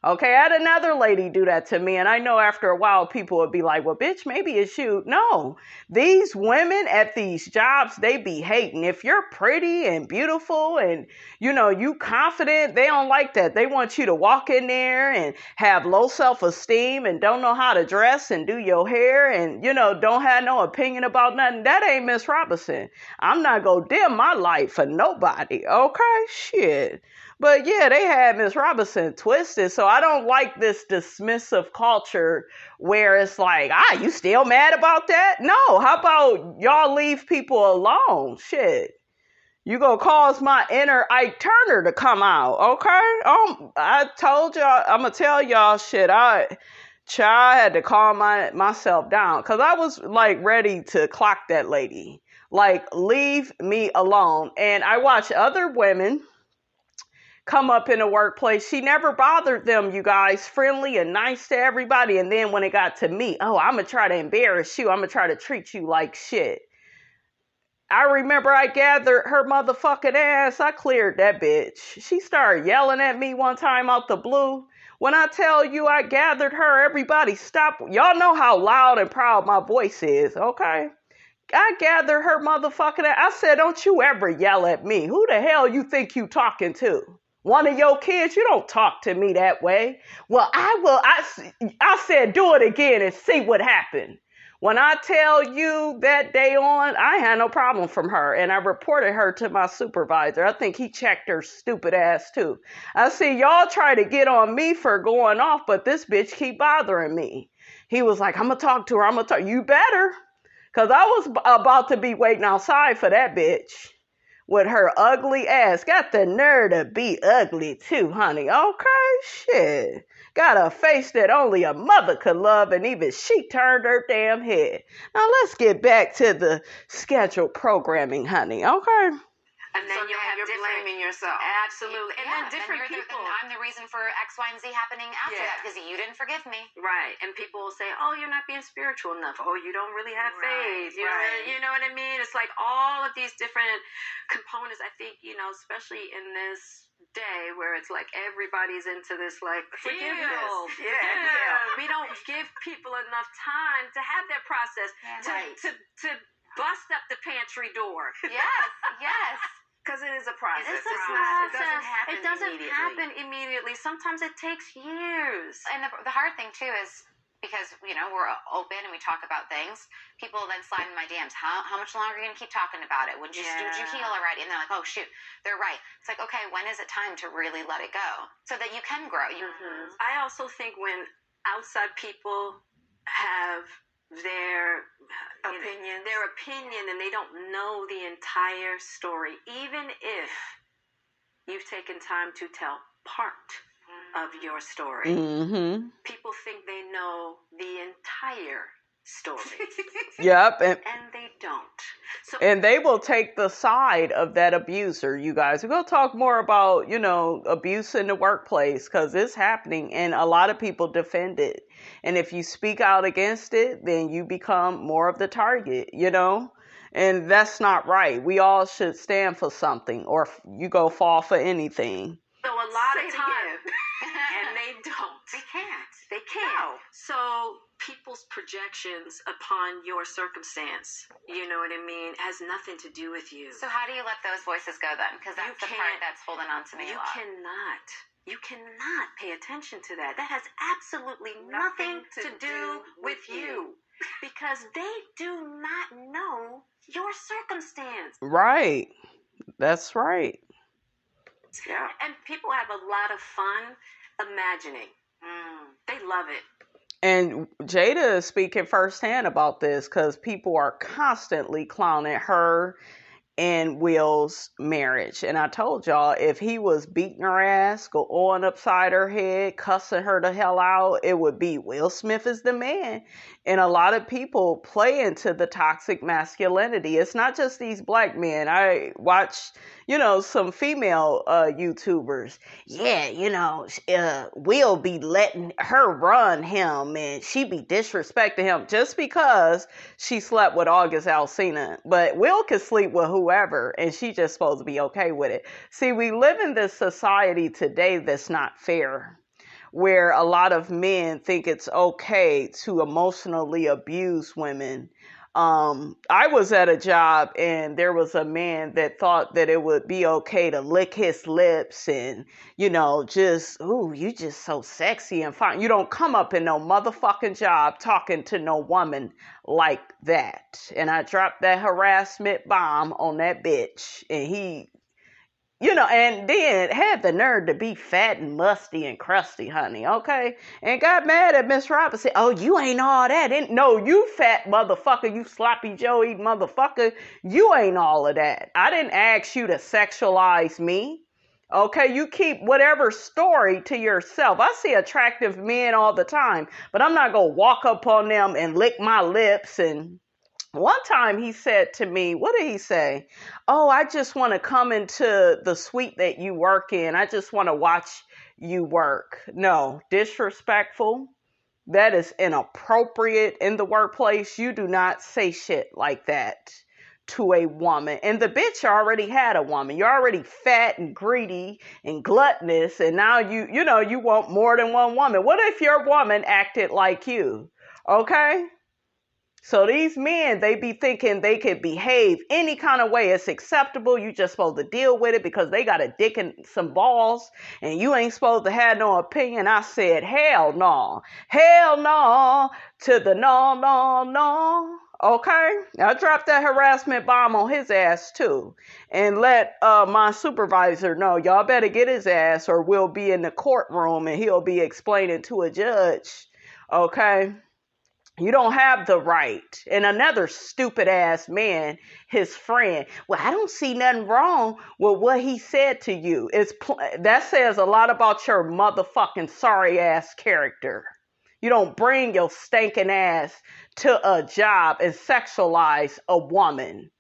Speaker 1: Okay, I had another lady do that to me, and I know after a while people would be like, well, bitch, maybe it's you. No, these women at these jobs, they be hating. If you're pretty and beautiful and, you confident, they don't like that. They want you to walk in there and have low self-esteem and don't know how to dress and do your hair and, don't have no opinion about nothing. That ain't Miss Robinson. I'm not gonna dim my light for nobody, okay? Shit. But yeah, they had Miss Robinson twisted. So I don't like this dismissive culture where it's like, you still mad about that? No, how about y'all leave people alone? Shit. You gonna cause my inner Ike Turner to come out, okay? I told y'all, I'm gonna tell y'all shit. I had to calm myself down because I was like ready to clock that lady. Like, leave me alone. And I watch other women come up in the workplace. She never bothered them, you guys, friendly and nice to everybody. And then when it got to me, I'm going to try to embarrass you. I'm going to try to treat you like shit. I remember I gathered her motherfucking ass. I cleared that bitch. She started yelling at me one time out the blue. When I tell you I gathered her, everybody stop. Y'all know how loud and proud my voice is, okay? I gathered her motherfucking ass. I said, don't you ever yell at me. Who the hell you think you talking to? One of your kids? You don't talk to me that way. Well, I will. I said, do it again and see what happened. When I tell you that day on, I had no problem from her. And I reported her to my supervisor. I think he checked her stupid ass too. I see y'all try to get on me for going off, but this bitch keep bothering me. He was like, I'm going to talk to her. You better. Because I was about to be waiting outside for that bitch. With her ugly ass. Got the nerve to be ugly too, honey. Okay, shit. Got a face that only a mother could love, and even she turned her damn head. Now let's get back to the scheduled programming, honey. Okay.
Speaker 4: And then you're blaming yourself.
Speaker 2: Absolutely.
Speaker 5: And then different people. I'm the reason for X, Y, and Z happening after that because you didn't forgive me.
Speaker 4: Right. And people will say, oh, you're not being spiritual enough. Oh, you don't really have faith. You know what I mean? It's like all of these different components. I think, especially in this day where it's like everybody's into this like forgiveness. We don't give people enough time to have that process to bust up the pantry door.
Speaker 5: Yes.
Speaker 4: Because it is a process.
Speaker 5: It is a process.
Speaker 4: It doesn't happen immediately. Sometimes it takes years.
Speaker 5: And the hard thing too is because we're open and we talk about things. People then slide in my DMs. How much longer are you gonna keep talking about it? Did you heal already? And they're like, oh shoot, they're right. It's like, okay, when is it time to really let it go so that you can grow?
Speaker 4: I also think when outside people have their opinion and they don't know the entire story, even if you've taken time to tell part of your story, people think they know the entire
Speaker 2: story.
Speaker 1: Yep.
Speaker 2: And they don't.
Speaker 1: And they will take the side of that abuser, you guys. We're going to talk more about, abuse in the workplace because it's happening and a lot of people defend it. And if you speak out against it, then you become more of the target, And that's not right. We all should stand for something or you go fall for anything.
Speaker 2: So a lot of times, and they don't.
Speaker 3: They can't.
Speaker 2: They can't.
Speaker 3: No.
Speaker 2: So people's projections upon your circumstance, you know what I mean, has nothing to do with you.
Speaker 5: So how do you let those voices go then? Because that's the part that's holding on to me a lot.
Speaker 2: You cannot pay attention to that. That has absolutely nothing to do with you. Because they do not know your circumstance.
Speaker 1: Right. That's right.
Speaker 2: Yeah. And people have a lot of fun imagining. They love it.
Speaker 1: And Jada is speaking firsthand about this because people are constantly clowning her and Will's marriage. And I told y'all, if he was beating her ass, going upside her head, cussing her the hell out, it would be Will Smith is the man. And a lot of people play into the toxic masculinity. It's not just these black men. I watch, some female YouTubers. Yeah, Will be letting her run him and she be disrespecting him just because she slept with August Alsina. But Will can sleep with whoever and she just supposed to be okay with it. See, we live in this society today that's not fair, where a lot of men think it's okay to emotionally abuse women. I was at a job and there was a man that thought that it would be okay to lick his lips and, you just so sexy and fine. You don't come up in no motherfucking job talking to no woman like that. And I dropped that harassment bomb on that bitch and he, and then had the nerve to be fat and musty and crusty, honey, okay? And got mad at Miss Robinson. Oh, you ain't all that. No, you fat motherfucker, you sloppy Joe eating motherfucker. You ain't all of that. I didn't ask you to sexualize me, okay? You keep whatever story to yourself. I see attractive men all the time, but I'm not going to walk up on them and lick my lips and... One time he said to me, what did he say? Oh, I just want to come into the suite that you work in. I just want to watch you work. No, disrespectful. That is inappropriate in the workplace. You do not say shit like that to a woman. And the bitch already had a woman. You're already fat and greedy and gluttonous. And now you want more than one woman. What if your woman acted like you? Okay? So these men, they be thinking they could behave any kind of way. It's acceptable. You just supposed to deal with it because they got a dick and some balls and you ain't supposed to have no opinion. I said, hell no. Hell no to the no. Okay? I dropped that harassment bomb on his ass too. And let my supervisor know, y'all better get his ass or we'll be in the courtroom and he'll be explaining to a judge. Okay? You don't have the right. And another stupid ass man, his friend, well, I don't see nothing wrong with what he said to you. That says a lot about your motherfucking sorry ass character. You don't bring your stinking ass to a job and sexualize a woman.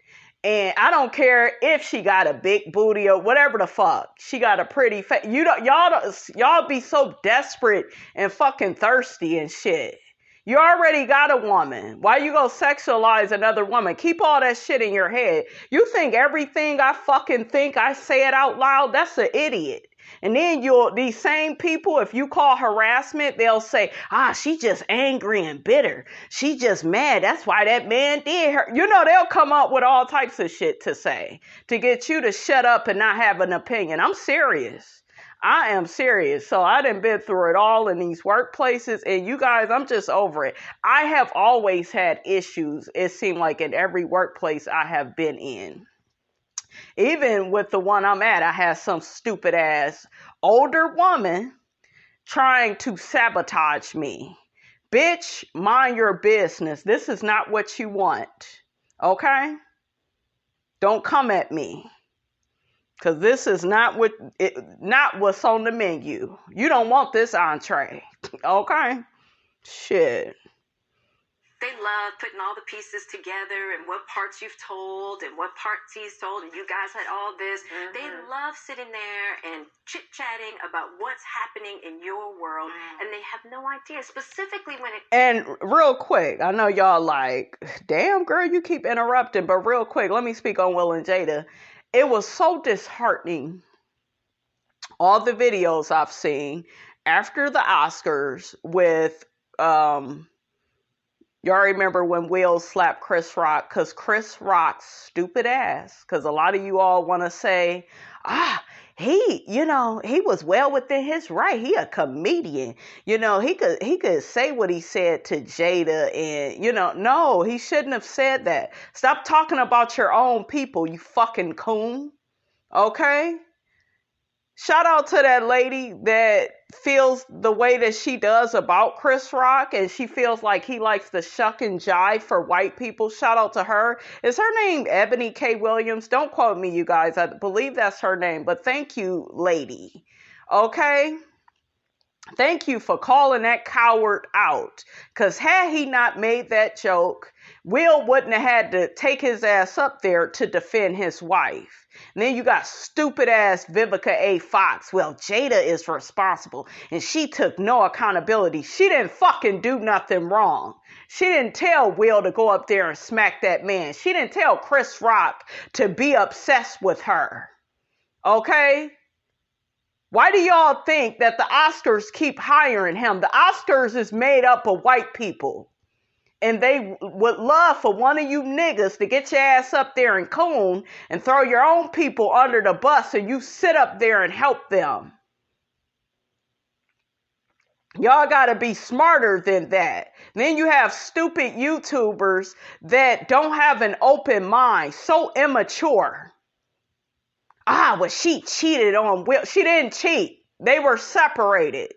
Speaker 1: And I don't care if she got a big booty or whatever the fuck. She got a pretty face. Y'all be so desperate and fucking thirsty and shit. You already got a woman. Why you gonna sexualize another woman? Keep all that shit in your head. You think everything I fucking think, I say it out loud? That's an idiot. And then these same people, if you call harassment, they'll say, she just angry and bitter. She just mad. That's why that man did her. They'll come up with all types of shit to say to get you to shut up and not have an opinion. I'm serious. I am serious. So I done been through it all in these workplaces. And you guys, I'm just over it. I have always had issues, it seemed like, in every workplace I have been in. Even with the one I'm at, I had some stupid ass older woman trying to sabotage me. Bitch, mind your business. This is not what you want. Okay? Don't come at me. Because this is not what's on the menu. You don't want this entree. Okay? Shit.
Speaker 2: They love putting all the pieces together and what parts you've told and what parts he's told, and you guys had all this. Mm-hmm. They love sitting there and chit-chatting about what's happening in your world, and they have no idea, specifically when it...
Speaker 1: And real quick, I know y'all like, damn, girl, you keep interrupting, but real quick, let me speak on Will and Jada. It was so disheartening, all the videos I've seen after the Oscars with... Y'all remember when Will slapped Chris Rock? Because Chris Rock's stupid ass, because a lot of you all want to say, he was well within his right. He a comedian. He could say what he said to Jada and, no, he shouldn't have said that. Stop talking about your own people, you fucking coon. Okay? Shout out to that lady that feels the way that she does about Chris Rock, and she feels like he likes to shuck and jive for white people. Shout out to her. Is her name Ebony K. Williams? Don't quote me, you guys. I believe that's her name, but thank you, lady. Okay? Thank you for calling that coward out. Because had he not made that joke, Will wouldn't have had to take his ass up there to defend his wife. And then you got stupid ass Vivica A. Fox. Well, Jada is responsible and she took no accountability. She didn't fucking do nothing wrong. She didn't tell Will to go up there and smack that man. She didn't tell Chris Rock to be obsessed with her. Okay? Why do y'all think that the Oscars keep hiring him? The Oscars is made up of white people. And they would love for one of you niggas to get your ass up there and coon and throw your own people under the bus and you sit up there and help them. Y'all gotta be smarter than that. And then you have stupid YouTubers that don't have an open mind, so immature. Well, she cheated on Will. She didn't cheat. They were separated.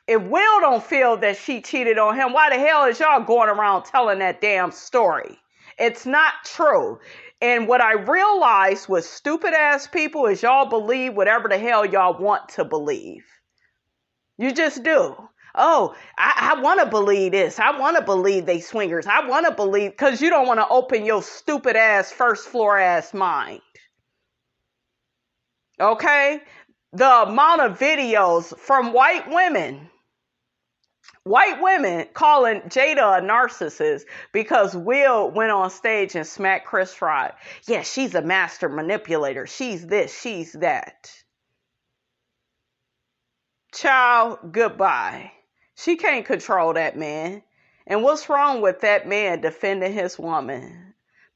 Speaker 1: If Will don't feel that she cheated on him, why the hell is y'all going around telling that damn story? It's not true. And what I realized with stupid ass people is y'all believe whatever the hell y'all want to believe. You just do. I want to believe this. I want to believe they swingers. I want to believe, because you don't want to open your stupid ass first floor ass mind. Okay? The amount of videos from white women calling Jada a narcissist because Will went on stage and smacked Chris Rock. Yeah, she's a master manipulator. She's this, she's that. Child, goodbye. She can't control that man. And what's wrong with that man defending his woman?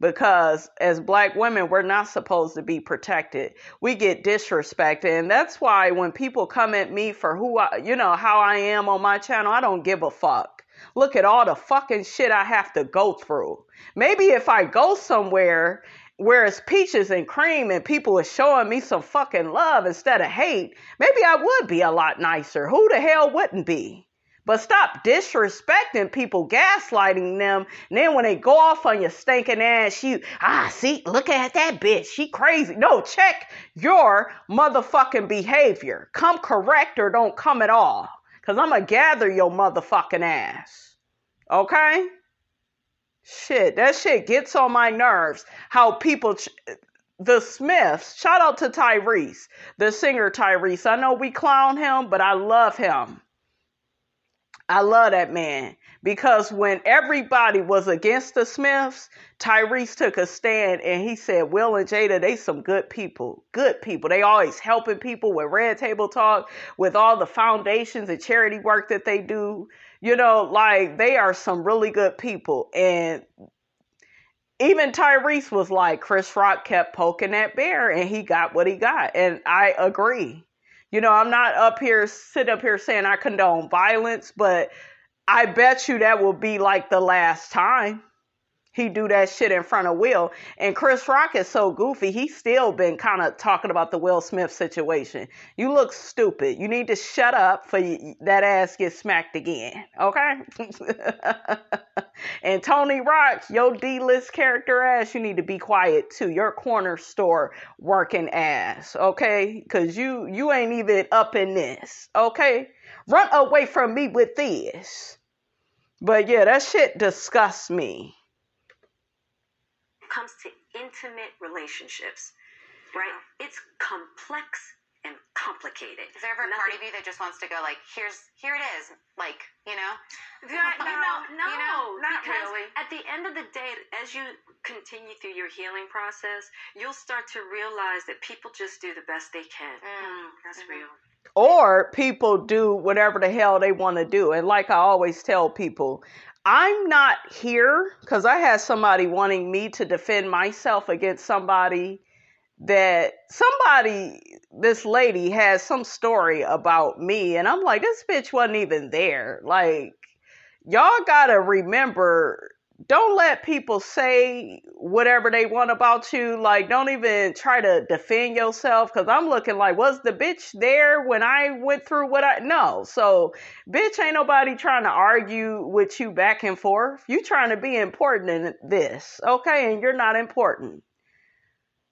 Speaker 1: Because as black women, we're not supposed to be protected. We get disrespected. And that's why when people come at me for how I am on my channel, I don't give a fuck. Look at all the fucking shit I have to go through. Maybe if I go somewhere where it's peaches and cream and people are showing me some fucking love instead of hate, maybe I would be a lot nicer. Who the hell wouldn't be? But stop disrespecting people, gaslighting them. And then when they go off on your stinking ass, look at that bitch. She crazy. No, check your motherfucking behavior. Come correct or don't come at all. Because I'm going to gather your motherfucking ass. Okay? Shit, that shit gets on my nerves. How people... The Smiths, shout out to Tyrese, the singer Tyrese. I know we clown him, but I love him. I love that man, because when everybody was against the Smiths, Tyrese took a stand and he said, Will and Jada, they some good people. Good people. They always helping people with Red Table Talk, with all the foundations and charity work that they do. They are some really good people. And even Tyrese was like, Chris Rock kept poking that bear and he got what he got. And I agree. I'm not sit up here saying I condone violence, but I bet you that will be like the last time he do that shit in front of Will. And Chris Rock is so goofy, he's still been kind of talking about the Will Smith situation. You look stupid. You need to shut up for that ass get smacked again. Okay? And Tony Rock, your D-list character ass, you need to be quiet too. Your corner store working ass. Okay? Because you ain't even up in this. Okay? Run away from me with this. But yeah, that shit disgusts me.
Speaker 2: Comes to intimate relationships, right? It's complex and complicated.
Speaker 5: Is there ever a part of you that just wants to go like, here it is, like, you know?
Speaker 2: No,
Speaker 4: not
Speaker 2: because
Speaker 4: really.
Speaker 2: at the end of the day, as you continue through your healing process, you'll start to realize that people just do the best they can.
Speaker 3: That's real.
Speaker 1: Or people do whatever the hell they want to do. And like I always tell people, I'm not here because I had somebody wanting me to defend myself against this lady has some story about me. And I'm like, this bitch wasn't even there. Like, y'all gotta remember, don't let people say whatever they want about you. Like, don't even try to defend yourself. Cause I'm looking like, was the bitch there when I went through no. So bitch, ain't nobody trying to argue with you back and forth. You trying to be important in this. Okay. And you're not important.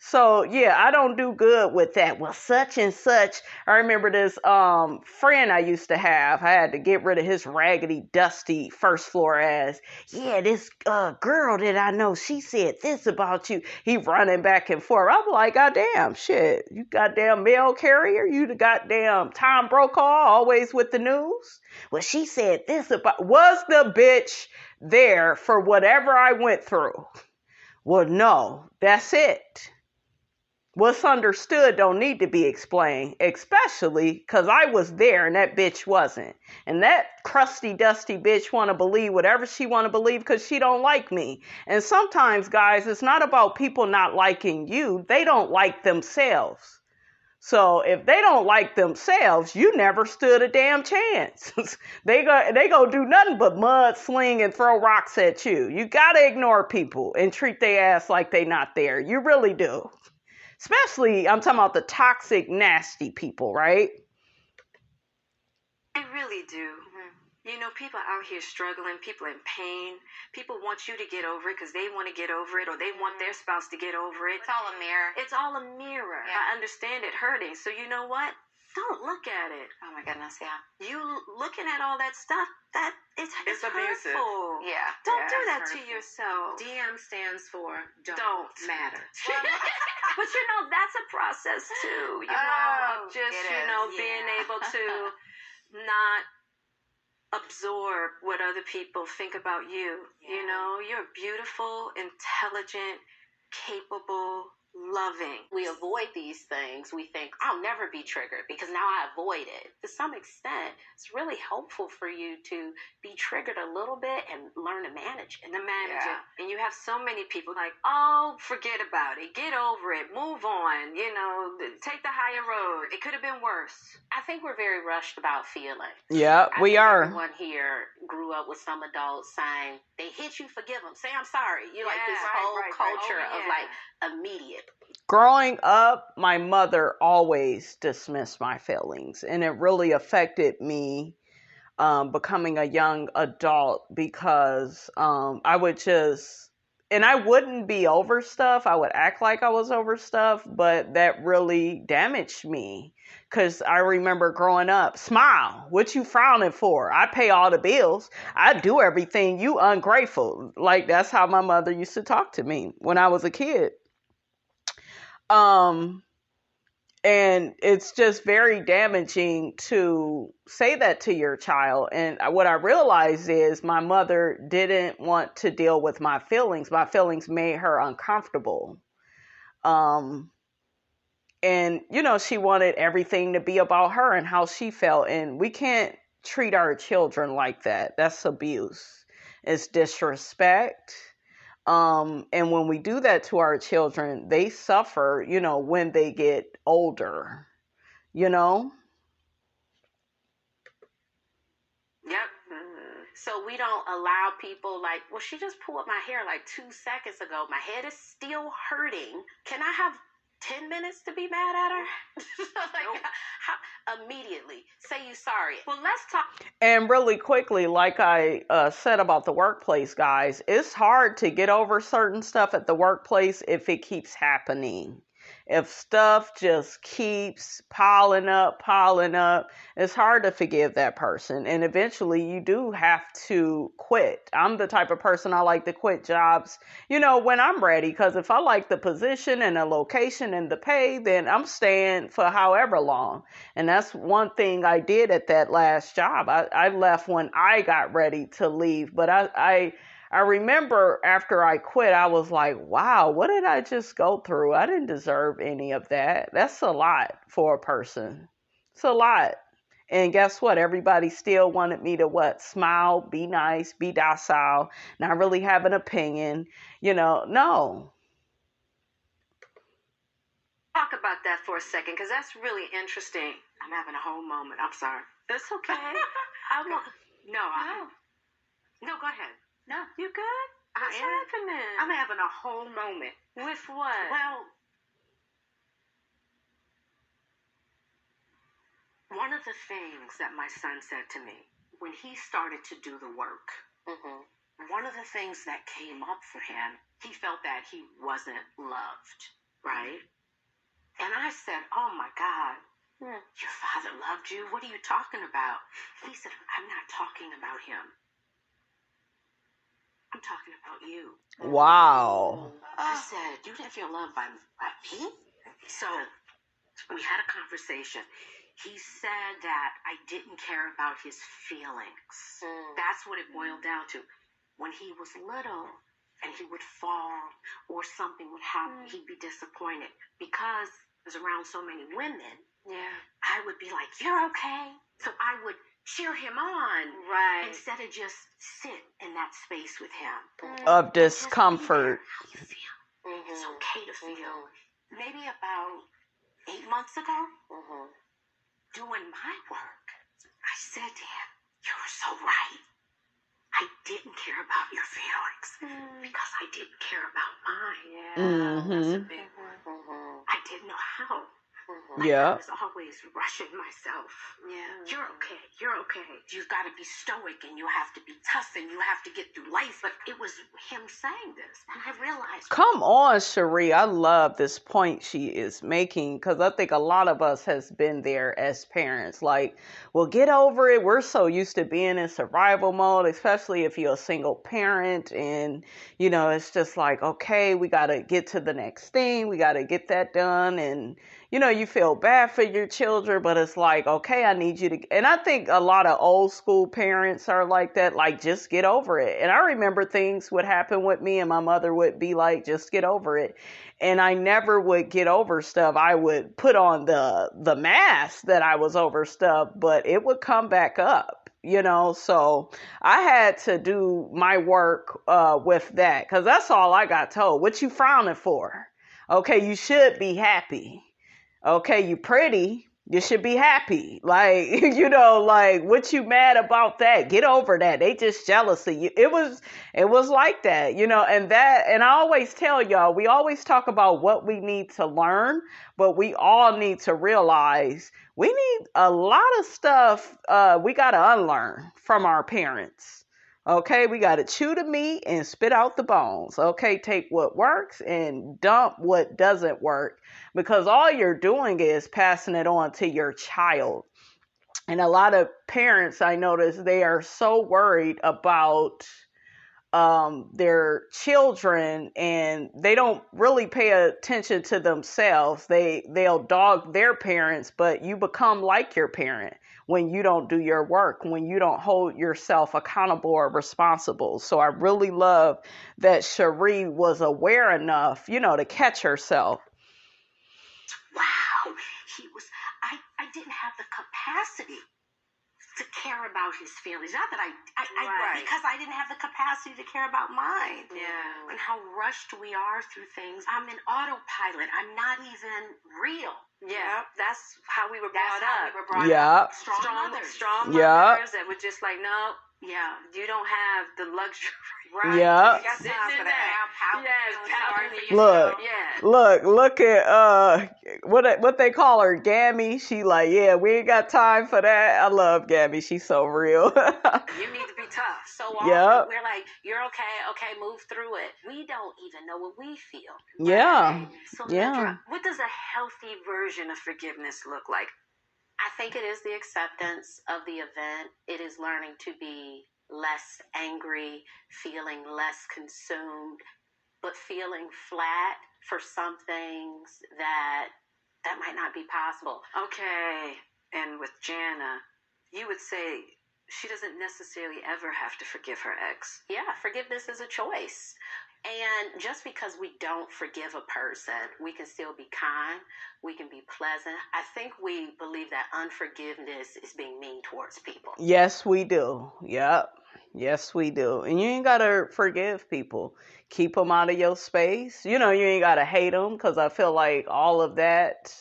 Speaker 1: So yeah, I don't do good with that. Well, such and such. I remember this friend I used to have. I had to get rid of his raggedy, dusty first floor ass. Yeah, this girl that I know, she said this about you. He running back and forth. I'm like, goddamn shit. You goddamn mail carrier. You the goddamn Tom Brokaw, always with the news. Well, she said this about. Was the bitch there for whatever I went through? Well, no. That's it. What's understood don't need to be explained, especially because I was there and that bitch wasn't. And that crusty, dusty bitch want to believe whatever she want to believe because she don't like me. And sometimes, guys, it's not about people not liking you. They don't like themselves. So if they don't like themselves, you never stood a damn chance. They go do nothing but mud sling and throw rocks at you. You got to ignore people and treat their ass like they not there. You really do. Especially, I'm talking about the toxic, nasty people, right?
Speaker 2: I really do. You know, people out here struggling, people in pain. People want you to get over it because they want to get over it, or they want their spouse to get over it.
Speaker 5: It's all a mirror.
Speaker 2: It's all a mirror.
Speaker 5: Yeah.
Speaker 2: I understand it hurting. So you know what? Don't look at it.
Speaker 5: Oh my goodness, yeah.
Speaker 2: You looking at all that stuff, it's
Speaker 4: abusive.
Speaker 2: hurtful.
Speaker 5: Yeah.
Speaker 2: Don't do
Speaker 3: it's
Speaker 2: that to
Speaker 3: hurtful.
Speaker 2: yourself.
Speaker 3: DM stands for
Speaker 2: Don't.
Speaker 3: matter.
Speaker 2: But you know, that's a process too. You know, of just,
Speaker 5: it is.
Speaker 2: being able to not absorb what other people think about you.
Speaker 5: Yeah.
Speaker 2: You know, you're beautiful, intelligent, capable, loving.
Speaker 3: We avoid these things. We think, I'll never be triggered because now I avoid it. To some extent, it's really helpful for you to be triggered a little bit and learn to manage it.
Speaker 2: And to manage it. And you have so many people like, oh, forget about it. Get over it. Move on. You know, take the higher road. It could have been worse.
Speaker 3: I think we're very rushed about feeling.
Speaker 1: Yeah, we are.
Speaker 3: Everyone here grew up with some adults saying, they hit you, forgive them. Say, I'm sorry. You like this whole culture of like immediate.
Speaker 1: Growing up, my mother always dismissed my feelings, and it really affected me becoming a young adult because I would and I wouldn't be over stuff. I would act like I was over stuff, but that really damaged me because I remember growing up, smile, what you frowning for? I pay all the bills. I do everything. You ungrateful. Like, that's how my mother used to talk to me when I was a kid. And it's just very damaging to say that to your child. And what I realized is my mother didn't want to deal with my feelings. My feelings made her uncomfortable. And, you know, she wanted everything to be about her and how she felt. And we can't treat our children like that. That's abuse. It's disrespect. And when we do that to our children, they suffer, you know, when they get older, you know?
Speaker 2: Yep.
Speaker 3: So we don't allow people like, well, she just pulled my hair like 2 seconds ago. My head is still hurting. Can I have 10 minutes to be mad at her? Immediately say you sorry.
Speaker 2: Well, let's talk.
Speaker 1: And really quickly, like I said about the workplace, guys, it's hard to get over certain stuff at the workplace if it keeps happening. if stuff just keeps piling up, it's hard to forgive that person. And eventually you do have to quit. I'm the type of person, I like to quit jobs, when I'm ready. Because if I like the position and the location and the pay, then I'm staying for however long. And that's one thing I did at that last job. I left when I got ready to leave. But I remember after I quit, I was like, wow, what did I just go through? I didn't deserve any of that. That's a lot for a person. It's a lot. And guess what? Everybody still wanted me to smile, be nice, be docile, not really have an opinion. No.
Speaker 2: Talk about that for a second, because that's really interesting. I'm having a whole moment. I'm sorry. That's okay. No, go ahead.
Speaker 3: No.
Speaker 2: You good? What's happening? I'm having a whole moment.
Speaker 3: With what?
Speaker 2: Well, one of the things that my son said to me when he started to do the work, one of the things that came up for him, he felt that he wasn't loved, right? And I said, oh my God, your father loved you? What are you talking about? He said, I'm not talking about him. I'm talking about you.
Speaker 1: Wow.
Speaker 2: I said, you didn't feel loved by me? So we had a conversation. He said that I didn't care about his feelings. That's what it boiled down to. When he was little and he would fall or something would happen, he'd be disappointed. Because I was around so many women, I would be like, you're okay. So I would cheer him on,
Speaker 3: right,
Speaker 2: instead of just sit in that space with him
Speaker 1: of discomfort.
Speaker 2: How you feel? It's okay to feel. Maybe about 8 months ago, doing my work, I said to him, you're so right. I didn't care about your feelings because I didn't care about mine.
Speaker 3: That's a big one.
Speaker 2: I didn't know how.
Speaker 1: Yeah.
Speaker 2: I was always rushing myself. You're okay. You're okay. You've got to be stoic and you have to be tough and you have to get through life. But it was him saying this. And I realized.
Speaker 1: Come on, Sheree. I love this point she is making, because I think a lot of us has been there as parents. Like, well, get over it. We're so used to being in survival mode, especially if you're a single parent. And, it's just like, okay, we got to get to the next thing. We got to get that done. And, you feel bad for your children, but it's like, okay, I need you to, and I think a lot of old school parents are like that, like, just get over it. And I remember things would happen with me and my mother would be like, just get over it. And I never would get over stuff. I would put on the mask that I was over stuff, but it would come back up, so I had to do my work with that, because that's all I got told. What you frowning for? Okay, you should be happy. Okay, you pretty, you should be happy. Like, like, what you mad about that? Get over that. They just jealous of you. It was like that, and I always tell y'all, we always talk about what we need to learn, but we all need to realize we need a lot of stuff we got to unlearn from our parents. Okay, we got to chew the meat and spit out the bones. Okay, take what works and dump what doesn't work, because all you're doing is passing it on to your child. And a lot of parents, I notice, they are so worried about their children, and they don't really pay attention to themselves. They'll dog their parents, but you become like your parent when you don't do your work, when you don't hold yourself accountable or responsible. So I really love that Sheree was aware enough, to catch herself.
Speaker 2: Wow, I didn't have the capacity to care about his feelings. Not that I because I didn't have the capacity to care about mine. And how rushed we are through things. I'm in autopilot. I'm not even real.
Speaker 3: That's how we were brought up.
Speaker 2: Strong
Speaker 3: mothers that were just like, no, you don't have the luxury.
Speaker 2: Right.
Speaker 1: Yeah.
Speaker 2: You got time for that.
Speaker 1: Look at what they call her, Gammy. She like, we ain't got time for that. I love Gammy. She's so real.
Speaker 3: You need to be tough. so often
Speaker 1: Yep.
Speaker 3: we're like, you're okay, move through it. We don't even know what we feel.
Speaker 1: Yeah.
Speaker 4: So,
Speaker 1: Yeah.
Speaker 4: Nedra, what does a healthy version of forgiveness look like?
Speaker 3: I think it is the acceptance of the event. It is learning to be less angry, feeling less consumed, but feeling flat for some things that might not be possible.
Speaker 4: Okay, and with Jana, you would say she doesn't necessarily ever have to forgive her ex.
Speaker 3: Yeah, forgiveness is a choice. And just because we don't forgive a person, we can still be kind, we can be pleasant. I think we believe that unforgiveness is being mean towards people.
Speaker 1: Yes, we do. Yep. Yes, we do. And you ain't got to forgive people. Keep them out of your space. You ain't got to hate them, because I feel like all of that,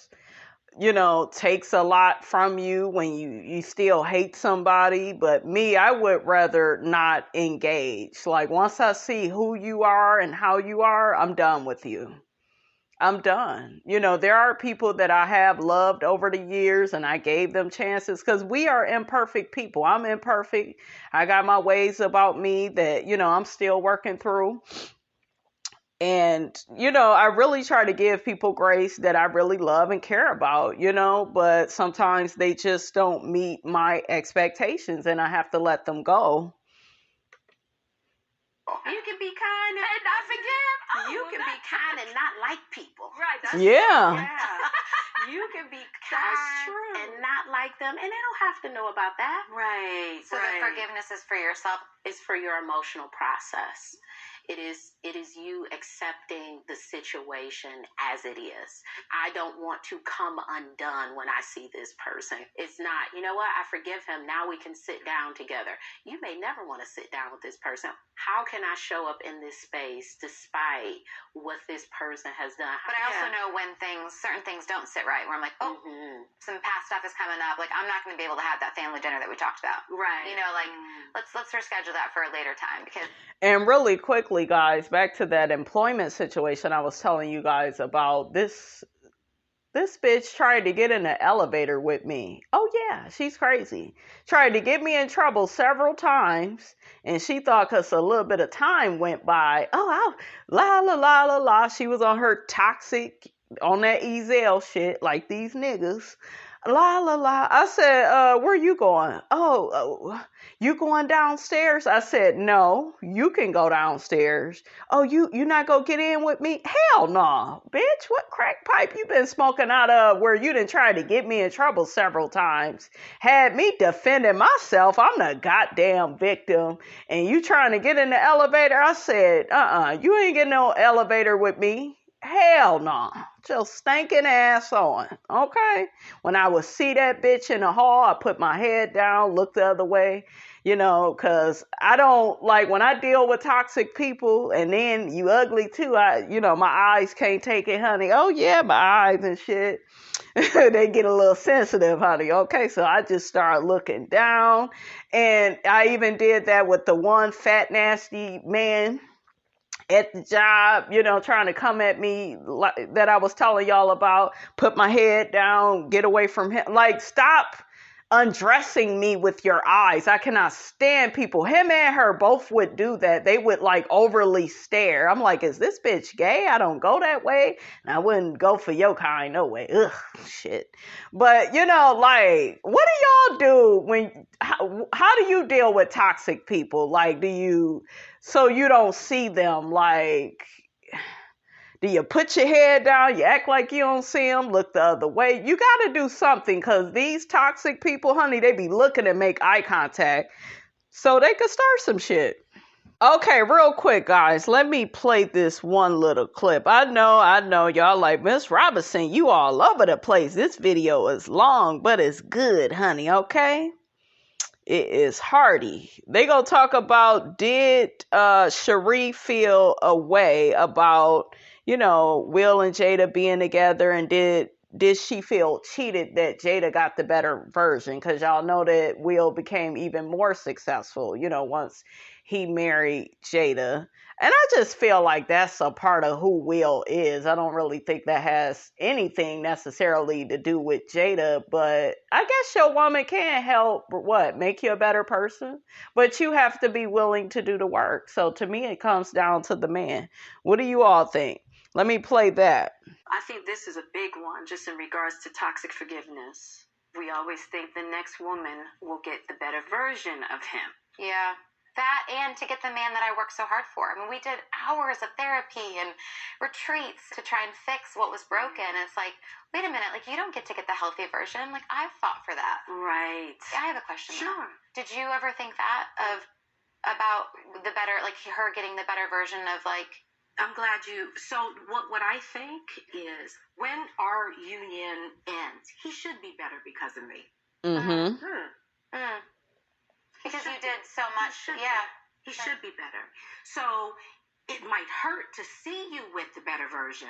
Speaker 1: takes a lot from you when you still hate somebody. But me, I would rather not engage. Like, once I see who you are and how you are, I'm done with you. I'm done. There are people that I have loved over the years, and I gave them chances, because we are imperfect people. I'm imperfect. I got my ways about me that, I'm still working through. And, I really try to give people grace that I really love and care about, but sometimes they just don't meet my expectations, and I have to let them go.
Speaker 3: You can be kind and not forgive. You can be kind and not like people.
Speaker 4: Right. That's
Speaker 1: Yeah.
Speaker 3: You can be kind and not like them, and they don't have to know about that.
Speaker 4: Right.
Speaker 5: So the forgiveness is for yourself.
Speaker 3: It's for your emotional process. It is you accepting the situation as it is. I don't want to come undone when I see this person. It's not, you know what, I forgive him. Now we can sit down together. You may never want to sit down with this person. How can I show up in this space despite what this person has done?
Speaker 5: But I also know when certain things don't sit right, where I'm like, some past stuff is coming up. Like, I'm not going to be able to have that family dinner that we talked about.
Speaker 3: Right.
Speaker 5: Let's reschedule that for a later time.
Speaker 1: And really quickly, guys, back to that employment situation I was telling you guys about. This bitch tried to get in the elevator with me. Oh yeah, she's crazy. Tried to get me in trouble several times, and she thought because a little bit of time went by, la la la la la, she was on her toxic, on that Ezel shit, like these niggas. La la la. I said, where you going? Oh, you going downstairs? I said, no, you can go downstairs. Oh, you not gonna get in with me? Hell no, bitch. What crack pipe you been smoking out of where you done tried to get me in trouble several times? Had me defending myself. I'm the goddamn victim. And you trying to get in the elevator? I said, you ain't getting no elevator with me. Hell no. Just stinking ass on. Okay. When I would see that bitch in the hall, I put my head down, look the other way, cause I don't like when I deal with toxic people, and then you ugly too. My eyes can't take it, honey. Oh yeah, my eyes and shit. They get a little sensitive, honey. Okay. So I just start looking down, and I even did that with the one fat, nasty man at the job, trying to come at me that I was telling y'all about. Put my head down, get away from him. Like, stop undressing me with your eyes. I cannot stand people. Him and her both would do that. They would overly stare. I'm like, is this bitch gay? I don't go that way. And I wouldn't go for your kind. No way. Ugh, shit. But, what do y'all do how do you deal with toxic people? So you don't see them, do you put your head down? You act like you don't see them, look the other way? You got to do something, because these toxic people, honey, they be looking to make eye contact so they could start some shit. Okay, real quick, guys, let me play this one little clip. I know, y'all like, Miss Robinson, you all over the place. This video is long, but it's good, honey, okay? It is hearty. They gonna talk about, did Sheree feel a way about, Will and Jada being together, and did did she feel cheated that Jada got the better version? Because y'all know that Will became even more successful, once he married Jada. And I just feel like that's a part of who Will is. I don't really think that has anything necessarily to do with Jada, but I guess your woman can help, make you a better person? But you have to be willing to do the work. So to me, it comes down to the man. What do you all think? Let me play that.
Speaker 2: I think this is a big one, just in regards to toxic forgiveness. We always think the next woman will get the better version of him.
Speaker 5: Yeah. That, and to get the man that I worked so hard for. I mean, we did hours of therapy and retreats to try and fix what was broken. It's like, wait a minute, you don't get to get the healthy version. I've fought for that.
Speaker 2: Right.
Speaker 5: I have a question.
Speaker 2: Sure.
Speaker 5: Did you ever think that about the better, her getting the better version of
Speaker 3: I'm glad you. So what I think is, when our union ends, he should be better because of me.
Speaker 1: Mm-hmm.
Speaker 5: Because you did so much.
Speaker 3: He should be better. So it might hurt to see you with the better version,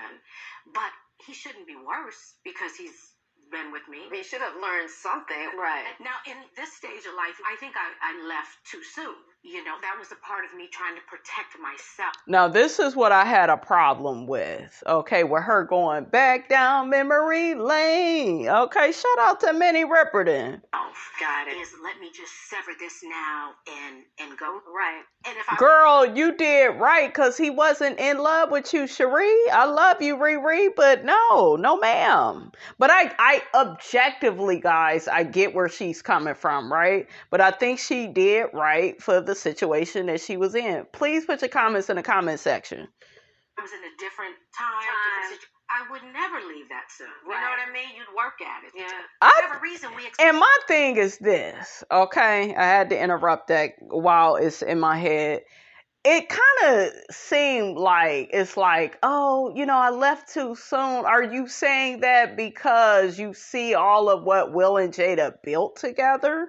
Speaker 3: but he shouldn't be worse because he's been with me.
Speaker 2: He should have learned something. Right.
Speaker 3: Now, in this stage of life, I think I left too soon. That was a part of me trying to protect myself.
Speaker 1: Now, this is what I had a problem with, okay, with her going back down memory lane. Okay, shout out to Minnie Riperton.
Speaker 3: Oh, got it. Let me just sever this now and go. Right. And if
Speaker 1: Girl, you did right, because he wasn't in love with you, Sheree. I love you, Riri, but no ma'am. But I objectively, guys, I get where she's coming from, right? But I think she did right for the situation that she was in. Please put your comments in the comment section.
Speaker 3: I was in a different time. I would never leave that soon. Right. You know what I mean? You'd work at it.
Speaker 1: Yeah.
Speaker 3: Whatever reason we
Speaker 1: and my thing is this, okay? I had to interrupt that while it's in my head. It kind of seemed like, it's like, oh, I left too soon. Are you saying that because you see all of what Will and Jada built together?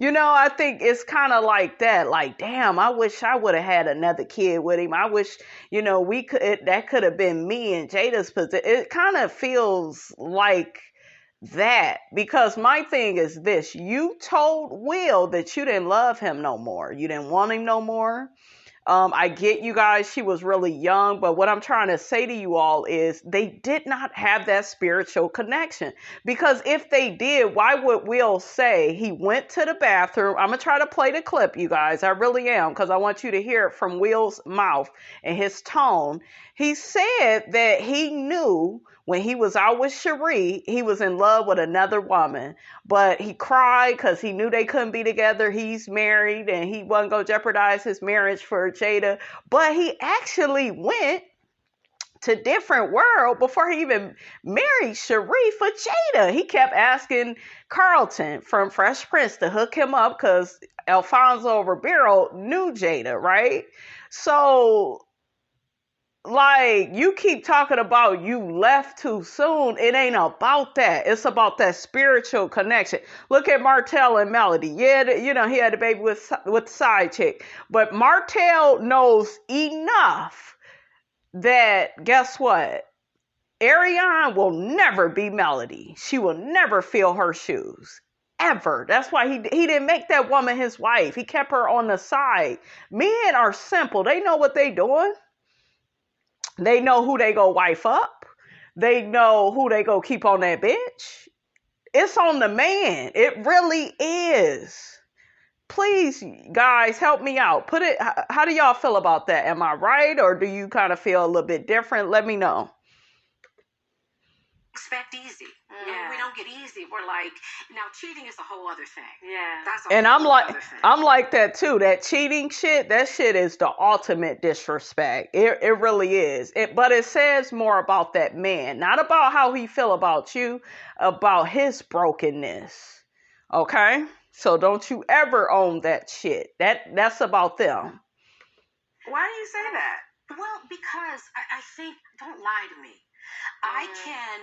Speaker 1: I think it's kind of like that. Like, damn, I wish I would have had another kid with him. I wish, that could have been me and Jada's position. It kind of feels like that, because my thing is this: you told Will that you didn't love him no more. You didn't want him no more. I get you guys, she was really young, but what I'm trying to say to you all is they did not have that spiritual connection. Because if they did, why would Will say he went to the bathroom? I'm going to try to play the clip, you guys. I really am, because I want you to hear it from Will's mouth and his tone. He said that he knew when he was out with Sheree, he was in love with another woman, but he cried because he knew they couldn't be together. He's married and he wasn't going to jeopardize his marriage for Jada. But he actually went to different world before he even married Sheree for Jada. He kept asking Carlton from Fresh Prince to hook him up because Alfonso Ribeiro knew Jada, right? So, you keep talking about you left too soon. It ain't about that. It's about that spiritual connection. Look at Martell and Melody. Yeah, he had a baby with the side chick. But Martell knows enough that, guess what? Ariane will never be Melody. She will never fill her shoes. Ever. That's why he didn't make that woman his wife. He kept her on the side. Men are simple. They know what they doing. They know who they go wife up. They know who they go keep on that bench. It's on the man. It really is. Please, guys, help me out. How do y'all feel about that? Am I right, or do you kind of feel a little bit different? Let me know.
Speaker 3: Expect easy. Yeah. We don't get easy. We're like, now cheating is a whole other thing.
Speaker 2: Yeah.
Speaker 3: That's
Speaker 1: and I'm like that too. That cheating shit, that shit is the ultimate disrespect. It really is. But it says more about that man, not about how he feel about you, about his brokenness. Okay? So don't you ever own that shit. That's about them.
Speaker 3: Why do you say that? Well, because I think, don't lie to me. I can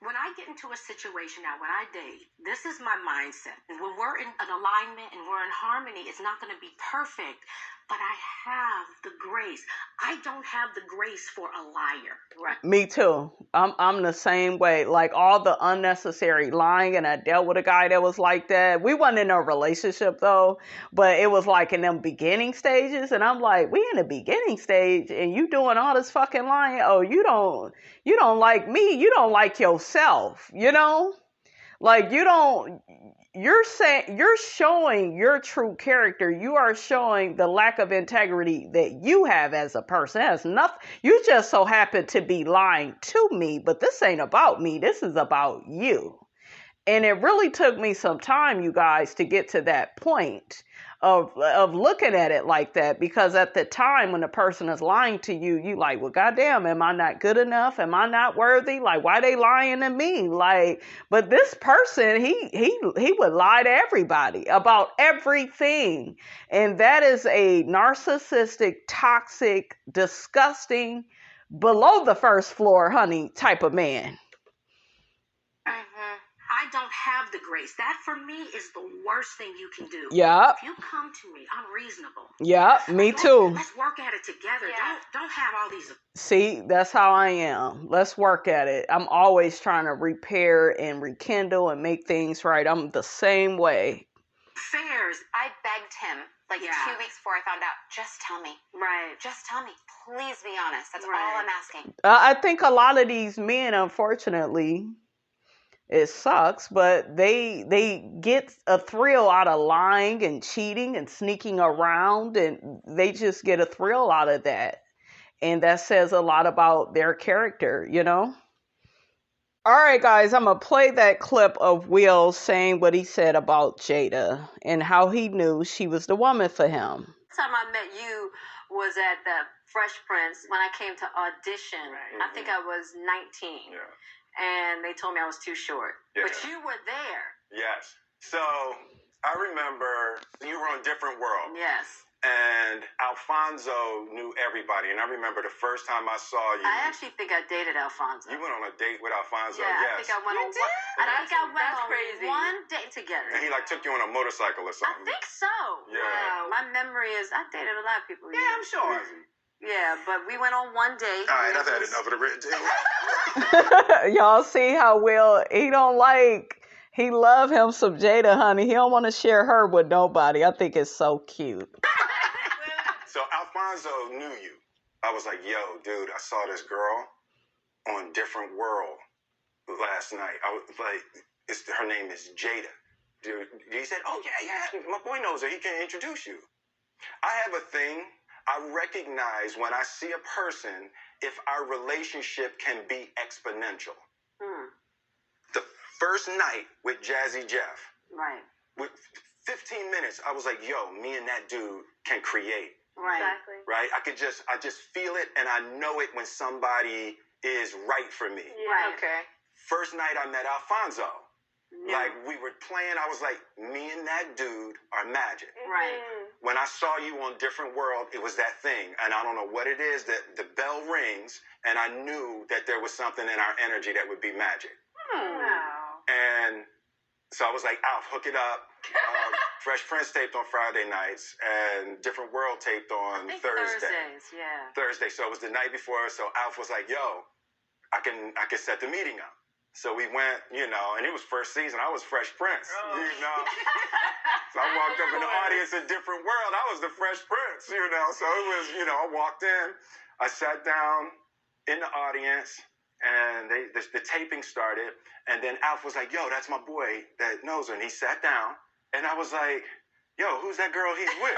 Speaker 3: When I get into a situation now, when I date, this is my mindset. When we're in an alignment and we're in harmony, it's not going to be perfect, but I have the grace. I don't have the grace for a liar. Right?
Speaker 1: Me too. I'm the same way. Like all the unnecessary lying, and I dealt with a guy that was like that. We wasn't in a relationship though, but it was like in them beginning stages, and I'm like, we in the beginning stage, and you doing all this fucking lying. Oh, you don't like me. You don't like yourself. You know, like you're showing your true character. You are showing the lack of integrity that you have as a person. It has nothing. You just so happen to be lying to me, but this ain't about me. This is about you. And it really took me some time, you guys, to get to that point of looking at it like that, because at the time when the person is lying to you, you like, well, goddamn, am I not good enough? Am I not worthy? Like, why they lying to me? Like, but this person, he would lie to everybody about everything. And that is a narcissistic, toxic, disgusting, below the first floor, honey, type of man.
Speaker 3: I don't have the grace. That for me is the worst thing you can do.
Speaker 1: Yeah.
Speaker 3: If you come to me, I'm reasonable.
Speaker 1: Yeah, me too.
Speaker 3: Let's work at it together. Yeah. Don't have all these.
Speaker 1: See, that's how I am. Let's work at it. I'm always trying to repair and rekindle and make things right. I'm the same way.
Speaker 3: Fairs.
Speaker 5: I begged him 2 weeks before I found out, just tell me.
Speaker 3: Right.
Speaker 5: Just tell me. Please be honest. That's all I'm asking.
Speaker 1: I think a lot of these men, unfortunately, it sucks, but they get a thrill out of lying and cheating and sneaking around, and they just get a thrill out of that. And that says a lot about their character, you know? All right, guys, I'm going to play that clip of Will saying what he said about Jada and how he knew she was the woman for him.
Speaker 2: The time I met you was at the Fresh Prince when I came to audition.
Speaker 6: Right.
Speaker 2: I think I was 19.
Speaker 6: Yeah.
Speaker 2: And they told me I was too short.
Speaker 6: Yeah.
Speaker 2: But you were there.
Speaker 6: Yes. So I remember you were on Different World.
Speaker 2: Yes.
Speaker 6: And Alfonso knew everybody. And I remember the first time I saw you.
Speaker 2: I actually think I dated Alfonso.
Speaker 6: You went on a date with Alfonso.
Speaker 2: Yeah,
Speaker 6: yes.
Speaker 2: I think I went on one. I think I went on one date together.
Speaker 6: And he took you on a motorcycle or
Speaker 2: I
Speaker 6: something.
Speaker 2: think so.
Speaker 6: Yeah.
Speaker 2: Wow. My memory is I dated a lot of people.
Speaker 6: Yeah, I'm sure.
Speaker 2: Crazy. Yeah, but we went on one date.
Speaker 6: All right, I've had enough of the red deal.
Speaker 1: Y'all see how Will, he love him some Jada, honey. He don't want to share her with nobody. I think it's so cute.
Speaker 6: So Alfonso knew you. I was like, yo, dude, I saw this girl on Different World last night. I was like, her name is Jada. Dude, he said, oh, yeah, my boy knows her. He can introduce you. I have a thing. I recognize when I see a person if our relationship can be exponential. The first night with Jazzy Jeff,
Speaker 2: right,
Speaker 6: with 15 minutes, I was like, yo, me and that dude can create.
Speaker 2: Right. Exactly.
Speaker 6: Right? I just feel it, and I know it when somebody is right for me.
Speaker 2: Yeah. Right. Okay.
Speaker 6: First night I met Alfonso.
Speaker 2: Yeah.
Speaker 6: Like, we were playing, I was like, me and that dude are magic.
Speaker 2: Right.
Speaker 6: When I saw you on Different World, it was that thing. And I don't know what it is, that the bell rings, and I knew that there was something in our energy that would be magic.
Speaker 2: Wow.
Speaker 6: And so I was like, Alf, hook it up. Fresh Prince taped on Friday nights, and Different World taped on
Speaker 2: Thursdays, yeah.
Speaker 6: Thursday, so it was the night before. So Alf was like, yo, I can set the meeting up. So we went, and it was first season. I was Fresh Prince, So I walked up in the audience at Different World. I was the Fresh Prince, So it was, I walked in. I sat down in the audience, and the taping started. And then Alf was like, yo, that's my boy that knows her. And he sat down. And I was like, yo, who's that girl he's with?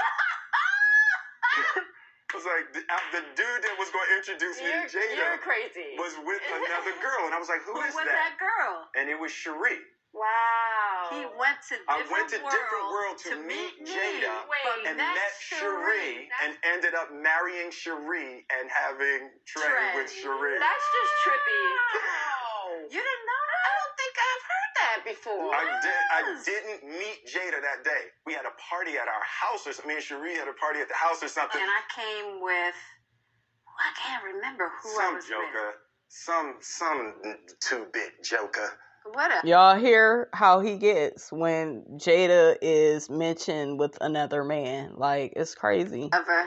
Speaker 6: I was like, the dude that was going to introduce me to Jada
Speaker 2: you're crazy.
Speaker 6: was with another girl. And I was like, who is
Speaker 2: was
Speaker 6: that?
Speaker 2: Girl?
Speaker 6: And it was Sheree.
Speaker 2: Wow. He went to
Speaker 6: Different World to meet Jada and met Sheree and ended up marrying Sheree and having Trey with Sheree.
Speaker 2: That's just trippy.
Speaker 3: Wow. You didn't know that? I don't think I've heard that before.
Speaker 6: I didn't meet Jada that day. We had a party at our house or something. Me and Sheree had a party at the house or something.
Speaker 2: And I came with, I can't remember who I was with.
Speaker 6: some two-bit joker.
Speaker 5: What?
Speaker 1: Y'all hear how he gets when Jada is mentioned with another man? Like, it's crazy.
Speaker 5: Ever.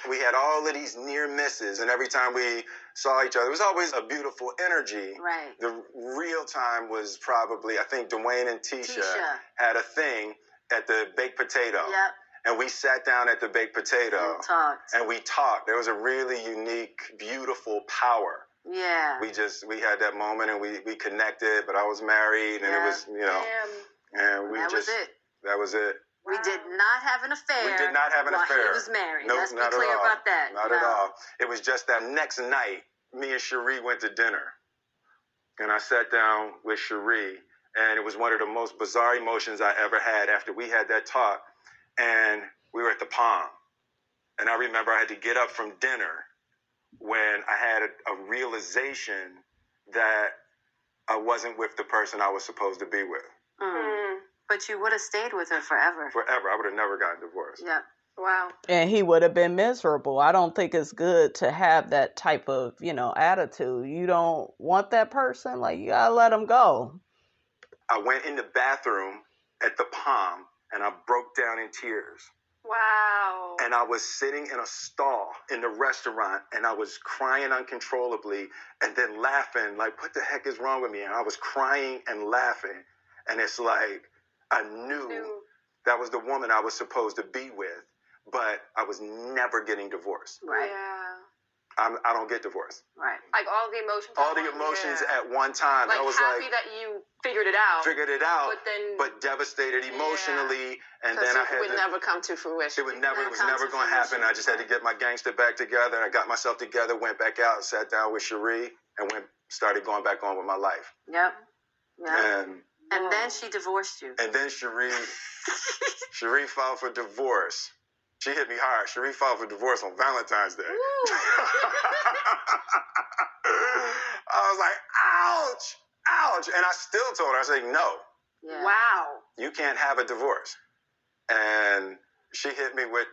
Speaker 6: We had all of these near misses, and every time we saw each other, it was always a beautiful energy.
Speaker 5: Right.
Speaker 6: The real time was probably, I think Dwayne and Tisha had a thing at the baked potato.
Speaker 5: Yep.
Speaker 6: And we sat down at the baked potato. And we talked. There was a really unique, beautiful power.
Speaker 5: Yeah.
Speaker 6: We had that moment, and we connected, but I was married, and it was, and
Speaker 5: that was it.
Speaker 6: That was it.
Speaker 5: We did not have an affair.
Speaker 6: We did not have an affair.
Speaker 5: He was married.
Speaker 6: Nope,
Speaker 5: Let's be clear about that.
Speaker 6: Not at all. It was just that next night, me and Sheree went to dinner. And I sat down with Sheree, and it was one of the most bizarre emotions I ever had after we had that talk. And we were at the Palm. And I remember I had to get up from dinner when I had a realization that I wasn't with the person I was supposed to be with.
Speaker 5: Mm. But you would have stayed with her forever.
Speaker 6: Forever. I would have never gotten divorced.
Speaker 5: Yep. Wow.
Speaker 1: And he would have been miserable. I don't think it's good to have that type of, attitude. You don't want that person. Like, you gotta let him go.
Speaker 6: I went in the bathroom at the Palm, and I broke down in tears.
Speaker 4: Wow.
Speaker 6: And I was sitting in a stall in the restaurant, and I was crying uncontrollably and then laughing, like, what the heck is wrong with me? And I was crying and laughing. And it's like, I knew that was the woman I was supposed to be with, but I was never getting divorced.
Speaker 5: Right.
Speaker 4: Yeah.
Speaker 6: I don't get divorced.
Speaker 5: Right.
Speaker 4: Like all the emotions.
Speaker 6: All the emotions at one time.
Speaker 4: Like
Speaker 6: I was
Speaker 4: happy that you figured it out.
Speaker 6: But devastated emotionally, and then I had
Speaker 4: it would never come to fruition.
Speaker 6: It was never going to happen. I just had to get my gangster back together. I got myself together, went back out, sat down with Sheree, and started going back on with my life.
Speaker 5: Yep. And then she divorced you.
Speaker 6: And then Sheree filed for divorce. She hit me hard. Sheree filed for divorce on Valentine's Day. I was like, ouch. And I still told her, I said, no.
Speaker 5: Yeah.
Speaker 4: Wow.
Speaker 6: You can't have a divorce. And she hit me with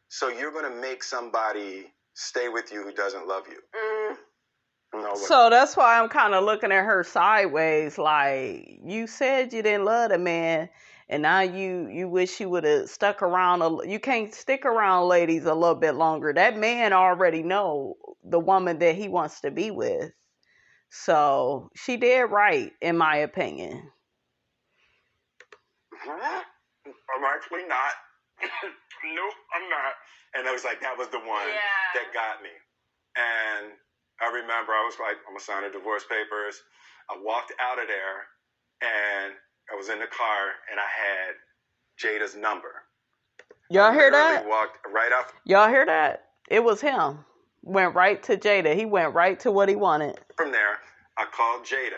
Speaker 6: so you're going to make somebody stay with you who doesn't love you. No,
Speaker 1: so that's why I'm kind of looking at her sideways. Like, you said you didn't love the man, and now you wish you would have stuck around. You can't stick around ladies a little bit longer. That man already know the woman that he wants to be with. So she did right, in my opinion.
Speaker 6: I'm actually not. Nope, I'm not. And I was like, that was the one that got me. And I remember I was like, I'm going to sign the divorce papers. I walked out of there, and I was in the car, and I had Jada's number.
Speaker 1: Y'all hear that?
Speaker 6: Walked right up.
Speaker 1: Y'all hear that? It was him. Went right to Jada. He went right to what he wanted.
Speaker 6: From there, I called Jada.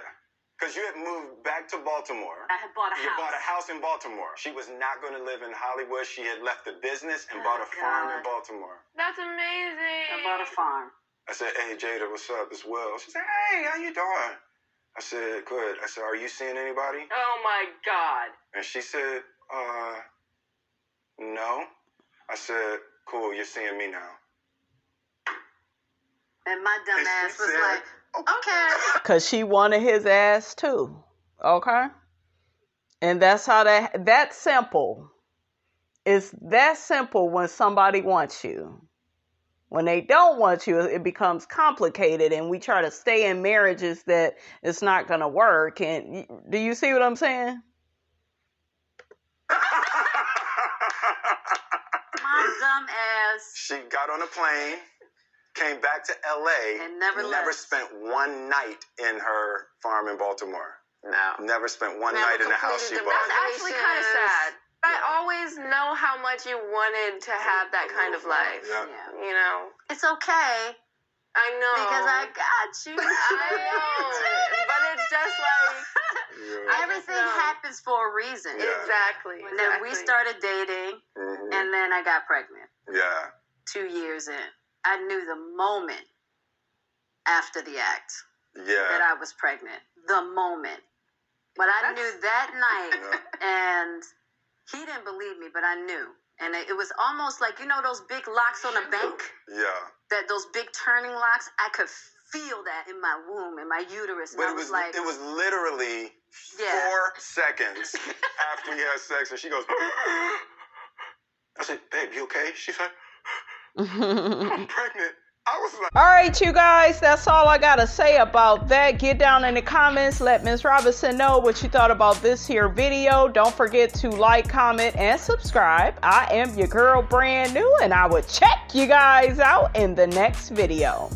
Speaker 6: Because you had moved back to Baltimore.
Speaker 5: I had bought a house.
Speaker 6: You bought a house in Baltimore. She was not going to live in Hollywood. She had left the business and bought a farm in Baltimore.
Speaker 4: That's amazing.
Speaker 5: I bought a farm.
Speaker 6: I said, hey, Jada, what's up? It's Will. She said, hey, how you doing? I said, good. I said, are you seeing anybody?
Speaker 4: Oh, my God.
Speaker 6: And she said, no. I said, cool, you're seeing me now.
Speaker 5: And my dumb ass was like, okay.
Speaker 1: Because she wanted his ass too. Okay? And that's how that's simple. It's that simple when somebody wants you. When they don't want you, it becomes complicated, and we try to stay in marriages that it's not going to work. And do you see what I'm saying?
Speaker 5: My dumb ass.
Speaker 6: She got on a plane, came back to L.A.,
Speaker 5: and never
Speaker 6: spent one night in her farm in Baltimore.
Speaker 4: No.
Speaker 6: Never spent one night in the house she bought.
Speaker 4: That's actually kind of sad. I always know how much you wanted to have that kind of life.
Speaker 6: Yeah.
Speaker 4: You know?
Speaker 5: It's okay.
Speaker 4: I know.
Speaker 5: Because I got you.
Speaker 4: I know. But it's just like...
Speaker 5: Everything happens for a reason.
Speaker 6: Yeah.
Speaker 4: Exactly.
Speaker 5: And then we started dating, and then I got pregnant.
Speaker 6: Yeah.
Speaker 5: 2 years in. I knew the moment after the act that I was pregnant. The moment. But I knew that night, and he didn't believe me, but I knew.
Speaker 2: And it was almost like, you know, those big locks on a bank?
Speaker 6: Yeah.
Speaker 2: Those big turning locks. I could feel that in my womb, in my uterus.
Speaker 6: But it was literally 4 seconds after we had sex, and she goes, I said, babe, you okay? She's like, I'm pregnant. I was like,
Speaker 1: all right, you guys, that's all I gotta say about that. Get down in the comments, let Ms. Robinson know what you thought about this here video. Don't forget to like, comment, and subscribe. I am your girl, brand new, and I will check you guys out in the next video.